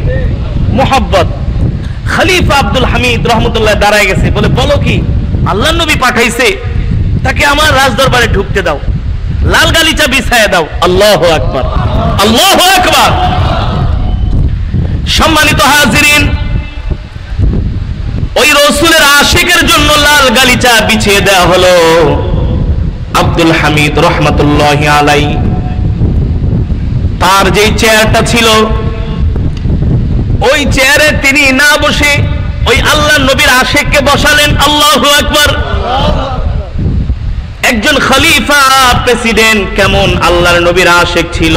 মোহাব্বত। খলিফা আব্দুল হামিদ রহমতুল্লাহ দাঁড়ায় গেছে, বলে বলো কি? আল্লাহর নবী পাঠাইছে, তাকে আমার রাজদরবারে ঢুকতে দাও, লাল গালিচা বিছায়া দাও। আল্লাহু আকবার, আল্লাহু আকবার। সম্মানিত হাজিরিন, ওই রাসূলের আশিকের জন্য লাল গালিচা বিছিয়ে দেওয়া হলো। আব্দুল হামিদ রহমতুল্লাহি আলাইহি তার যে চেয়ারটা ছিল, ওই চেয়ারে তিনি না বসে ওই আল্লাহর নবীর আশিককে বসালেন। আল্লাহু আকবার। একজন খলিফা প্রেসিডেন্ট কেমন আল্লাহর নবীর আশিক ছিল,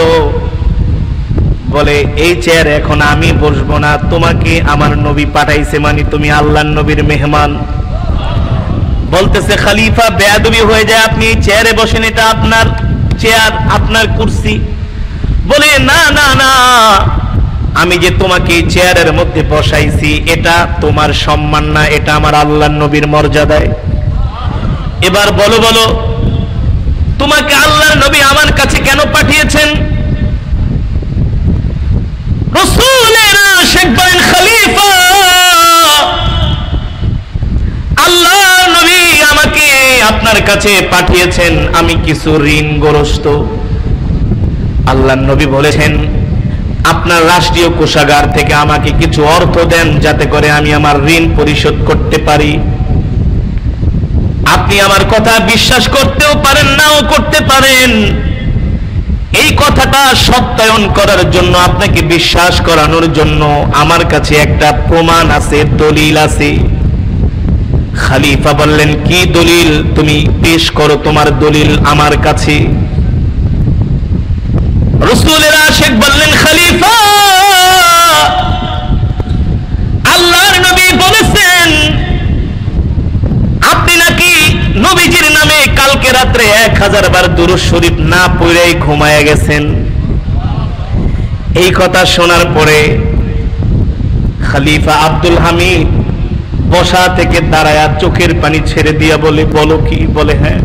বলে এই চেয়ারে এখন আমি বসবো না, তোমাকে আমার নবী পাঠাইছে, মানে তুমি আল্লাহর নবীর মেহমান। বলতেছে খলিফা বেয়াদবি হয়ে যায়, আপনি এই চেয়ারে বসেন, এটা আপনার চেয়ার, আপনার কুরসি। বলে না না না, আমি যে তোমাকে চেয়ারের মধ্যে বসাইছি এটা তোমার সম্মান না, এটা আমার আল্লাহর নবীর মর্যাদায়। এবার বলো বলো, তোমাকে আল্লাহর নবী আমার কাছে কেন পাঠিয়েছেন? রাসূলের আশিক বলেন খলিফা, আল্লাহর নবী আমাকে আপনার কাছে পাঠিয়েছেন, আমি কিছু ঋণগ্রস্ত। আল্লাহর নবী বলেছেন আপনার রাষ্ট্রীয় কোষাগার থেকে আমাকে কিছু অর্থ দেন, যাতে করে আমি আমার ঋণ পরিশোধ করতে পারি। আপনি আমার কথা বিশ্বাস করতেও পারেন, নাও করতে পারেন। এই কথাটা সত্যায়ন করার জন্য, আপনাকে বিশ্বাস করানোর জন্য আমার কাছে একটা প্রমাণ আছে, দলিল আছে। খলিফা বললেন কি দলিল? তুমি পেশ করো তোমার দলিল আমার কাছে। রাসূলের আশিক বললেন খলিফা, আল্লাহর নবী বলেছেন আপনি নাকি নবীজির নামে কালকে রাত্রে 1000 বার দুরূদ শরীফ না পড়েই ঘুমায় গেছেন। এই কথা শোনার পরে খলিফা আব্দুল হামিদ বসা থেকে দাঁড়ায়া চোখের পানি ছেড়ে দিয়া বলে, বলো কি? বলে হ্যাঁ।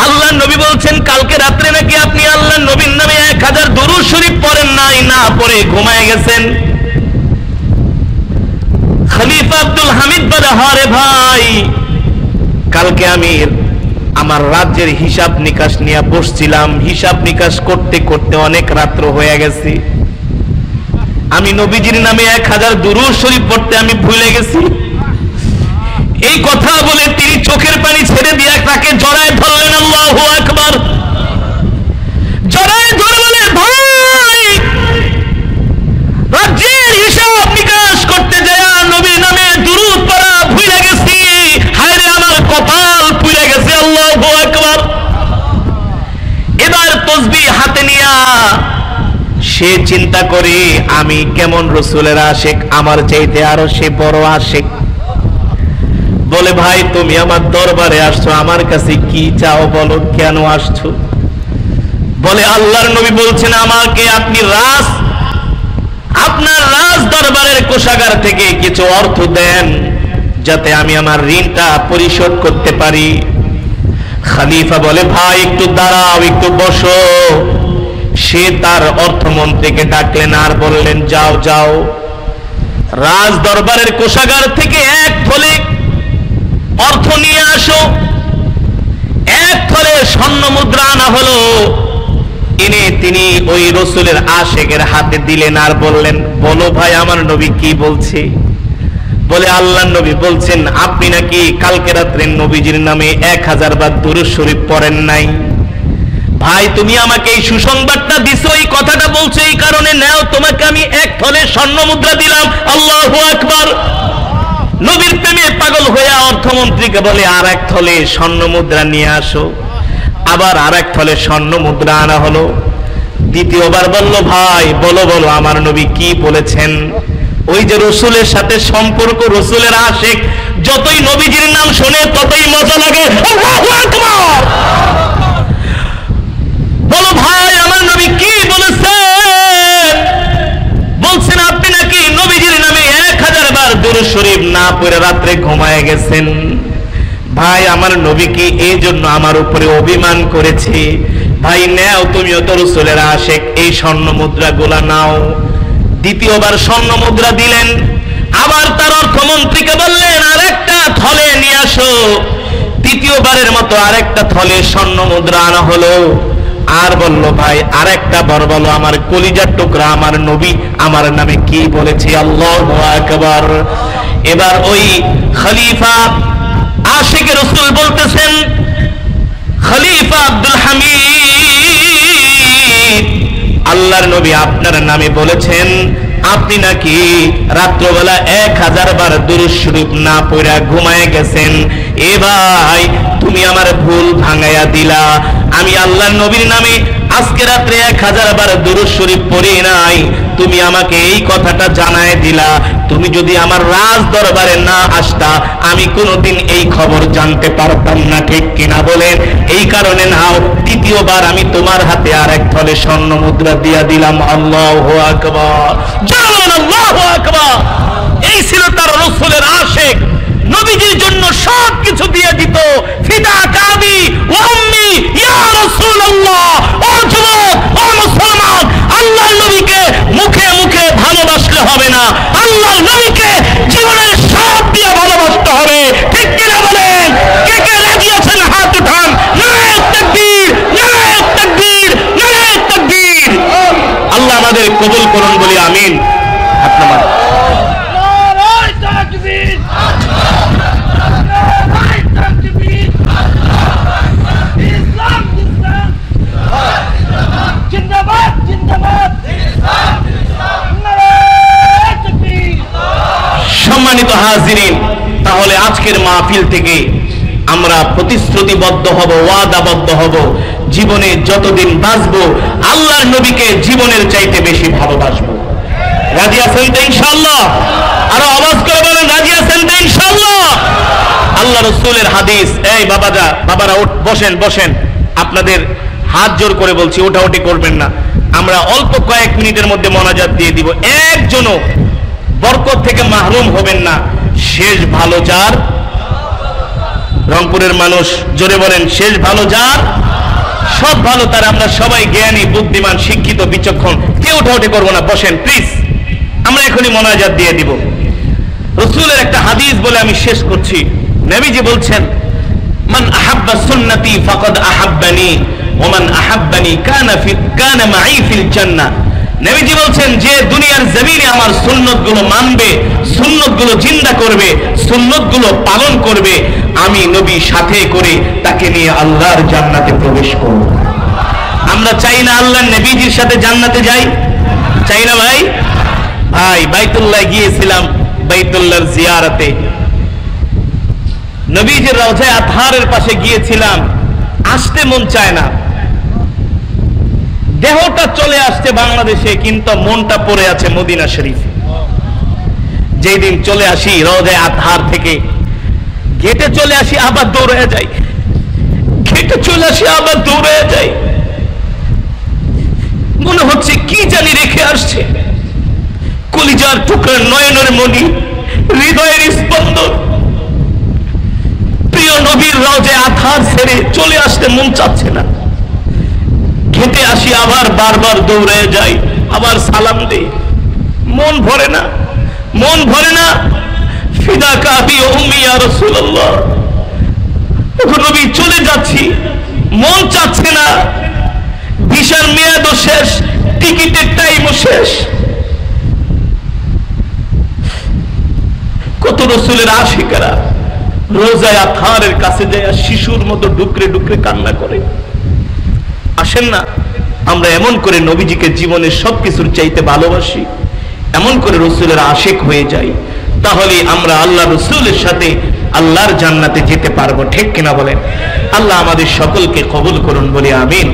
আল্লাহর নবী বলছেন কালকে রাত্রে নাকি আপনি আল্লাহর নবীর নামে 1000 দুরূদ শরীফ পড়েন নাই, না পড়ে ঘুমায় গেছেন। খলিফা আব্দুল হামিদ বলে হরে ভাই, কালকে আমি আমার রাজ্যের হিসাব নিকাশ নিয়ে বসছিলাম, হিসাব নিকাশ করতে করতে অনেক রাত্র হয়ে গেছে, আমি নবীজির নামে 1000 দুরূদ শরীফ পড়তে আমি ভুলে গেছি। এই কথা বলে তিনি চোখের পানি ছেড়ে দিয়ে তাকে জড়ায় ধরলেন। আল্লাহু আকবার। জড়ায় ধরে বলে ভাই, রাজ্যের হিসাব নিকাশ করতে যায় নবীর নামে দুরূদ পড়া ভুলে গেছি, হায় রে আমার কপাল পুড়ে গেছে। আল্লাহু আকবার। এবার তাসবিহ হাতে নিয়া সে চিন্তা করে আমি কেমন রাসূলের আশিক, আমার চাইতে আরো সে বড় আশিক। বলে ভাই তুমি আমার দরবারে আসছো, আমার কাছে কি চাও বলো, কেন আসছো? বলে আল্লাহর নবী বলছেন আমাকে আপনি আপনার রাজ দরবারের কোষাগার থেকে কিছু অর্থ দেন, যাতে আমি আমার ঋণটা পরিশোধ করতে পারি। খলিফা বলে ভাই একটু দাঁড়াও, একটু বসো। সে তার অর্থমন্ত্রীকে ডাকলেন আর বললেন যাও যাও, রাজ দরবারের কোষাগার থেকে 1 থলে অর্থ নিয়ে আসো। 1 থলে স্বর্ণ মুদ্রা আনা হলো। এনে তিনি ওই রাসূলের আশিকের হাতে দিলেন আর বললেন বলো ভাই আমার নবী কি বলছে? বলে আল্লাহর নবী বলছেন আপনি নাকি কালকে রাত্রে নবীজির নামে 1000 বার দুরূদ শরীফ পড়েন নাই। ভাই তুমি আমাকে এই সুসংবাদটা দিছো, এই কথাটা বলছো, এই কারণে নাও তোমাকে আমি 1 থলে স্বর্ণ মুদ্রা দিলাম। আল্লাহু আকবার। নবীর প্রেমে পাগল হয়ে অর্থমন্ত্রীকে বলে আর 1 থলে স্বর্ণ মুদ্রা নিয়ে আসো। আবার আর 1 থলে স্বর্ণ মুদ্রা আনা হলো। দ্বিতীয়বার বলল ভাই বলো বলো আমার নবী কি বলেছেন? ওই যে রাসূলের সাথে সম্পর্ক, রাসূলের আশিক, যতই নবীজির নাম শুনে ততই মজা লাগে। আল্লাহু আকবার। বলো ভাই আমার নবী কি বলেছেন? বলছেন আপনি নাকি নবীজির নামে 1000 বার দুরূদ শরীফ না পড়ে রাত্রে ঘুমায় গেছেন। ভাই আমার নবী কি এই জন্য আমার উপরে অভিমান করেছে? ভাই নাও, তুমিও তো রাসূলের আশিক, এই স্বর্ণ মুদ্রাগুলা নাও। দ্বিতীয়বার স্বর্ণ মুদ্রা দিলেন। আবার তার অর্থমন্ত্রীকে বললেন আরেকটা থলে নিয়ে আসো। তৃতীয়বারের মতো আরেকটা থলে স্বর্ণ মুদ্রা আনা হলো। আর বলল ভাই আরেকটা বার বলো আমার কলিজার টুকরা আমার নবী আমার নামে কি বলেছে। আল্লাহু আকবার। এবার ওই খলিফা আশিক রাসূল বলতেছেন খলিফা আব্দুল হামিদ, আল্লাহর নবী আপনার নামে বলেছেন আপনি নাকি রাত্রবেলা 1000 বার দুরূদ শরীফ না পড়া ঘুমায় গেছেন। এ ভাই, তুমি আমার ভুল ভাঙাইয়া দিলা। আমি আল্লাহর নবীর নামে আজকে রাত্রে 1000 বার দুরূদ শরীফ পড়ি নাই, তুমি আমাকে এই কথাটা জানায় দিলা। তুমি যদি আমার রাজ দরবারে না আসতা, আমি কোনোদিন এই খবর জানতে পারতাম না, ঠিক কিনা বলেন? এই কারণে নাও, দ্বিতীয়বার আমি তোমার হাতে আর এক থলে স্বর্ণ মুদ্রা দিয়া দিলাম। আল্লাহু আকবার, জানান আল্লাহু আকবার। এই ছিল তার রাসূলের আশিক, নবীজির জন্য সব কিছু দিয়ে দিত। ফিদা কাবি ওয়া উম্মি ইয়া রাসূলুল্লাহ। ও যুবক, ও মুসলমান, আল্লাহর নবীকে মুখে মুখে ভালোবাসলে হবে না, আল্লাহর নবীকে জীবনের সব দিয়ে ভালোবাসতে হবে, ঠিক কিনা বলেন? কে কে রাজি আছেন? হাত উঠান। নারে তাকবীর, নারে তাকবীর, নারে তাকবীর। আল্লাহ আমাদের কবুল করুন, বলি আমিন। হাত নামান। সম্মানিত হাজিরিন, তাহলে আজকের মাহফিল থেকে আমরা প্রতিশ্রুতিবদ্ধ হব, ওয়াদাবদ্ধ হব, জীবনে যতদিন বাঁচবো আল্লাহর নবীকে জীবনের চাইতে বেশি ভালোবাসবো। রাজি আছেন তো ইনশাআল্লাহ? আরো আওয়াজ করে বলেন, রাজি আছেন তো ইনশাআল্লাহ? আল্লাহ রাসূলের হাদিস। এই বাবারা বসেন বসেন, আপনাদের হাত জোর করে বলছি, ওঠাউঠি করবেন না। আমরা অল্প কয়েক মিনিটের মধ্যে মোনাজাত দিয়ে দিব। একজনও বরকত থেকে মাহরুম হবেন না। শেষ ভালো যার, রংপুরের মানুষ জোরে বলেন, শেষ ভালো যার, সব ভালো তার। আমরা সবাই জ্ঞানী, বুদ্ধিমান, শিক্ষিত, বিচক্ষণ, কেউ উঠাউঠি করবো না। বসেন প্লিজ, আমরা এখনই মোনাজাত দিয়ে দিব। রাসূলের একটা হাদিস বলে আমি শেষ করছি। নবীজি বলছেন, মান আহাব্বা সুন্নতি ফাকাদ আহাব্বানি ওয়া মান আহাব্বানি কানা মাই ফিল জান্নাহ। নবীজি বলছেন, যে দুনিয়ার জমিনে আমার সুন্নতগুলো মানবে, সুন্নতগুলো জিন্দা করবে, সুন্নতগুলো পালন করবে, আমি নবী সাথে করে তাকে নিয়ে আল্লাহর জান্নাতে প্রবেশ করব। আমরা চাই না আল্লাহর নবীজির সাথে জান্নাতে যাই? চাই না ভাই? ভাই, বাইতুল্লাহ গিয়েছিলাম, বাইতুল্লাহর জিয়ারতে, নবীজির রওজায়ে আতহারের পাশে গিয়েছিলাম। আসতে মন চায় না, দেহটা চলে আসছে বাংলাদেশে, কিন্তু মনটা পড়ে আছে মদিনা শরীফে। যেই দিন চলে আসি রওজায়ে আতহার থেকে, গেটে চলে আসি, আবার দৌড়ে যাই, গেটে চলে আসি, আবার দৌড়ে যাই। মনে হচ্ছে কি জানি রেখে আসছে। কলিজার টুকরা, নয়নের মণি, হৃদয়ের স্পন্দন, প্রিয় নবীর রওজায়ে আতহার ছেড়ে চলে আসতে মন চাচ্ছে না। খেতে আসি, আবার বারবার দৌড়ে যাই, আবার সালাম দেই, মন ভরে না, মন ভরে না। ফিদা কাবি ওয়া উম্মি ইয়া রাসূলুল্লাহ। নবী চলে যাচ্ছি, মন চাচ্ছে না। ভিসার মেয়াদও শেষ, টিকিটের টাইমও শেষ। কত রাসূলের আশিকেরা রওজায়ে আতহারের কাছে যায় শিশুর মতো ডুকরে ডুকরে কান্না করে। আসেন না, আমরা এমন করে নবীজিকে জীবনের সবকিছুর চাইতে ভালোবাসি, এমন করে রাসূলের আশিক হয়ে যাই, তাহলে আমরা আল্লাহ রাসূলের সাথে আল্লাহর জান্নাতে যেতে পারবো, ঠিক কিনা বলেন? আল্লাহ আমাদের সকলকে কবুল করুন, বলি আমিন।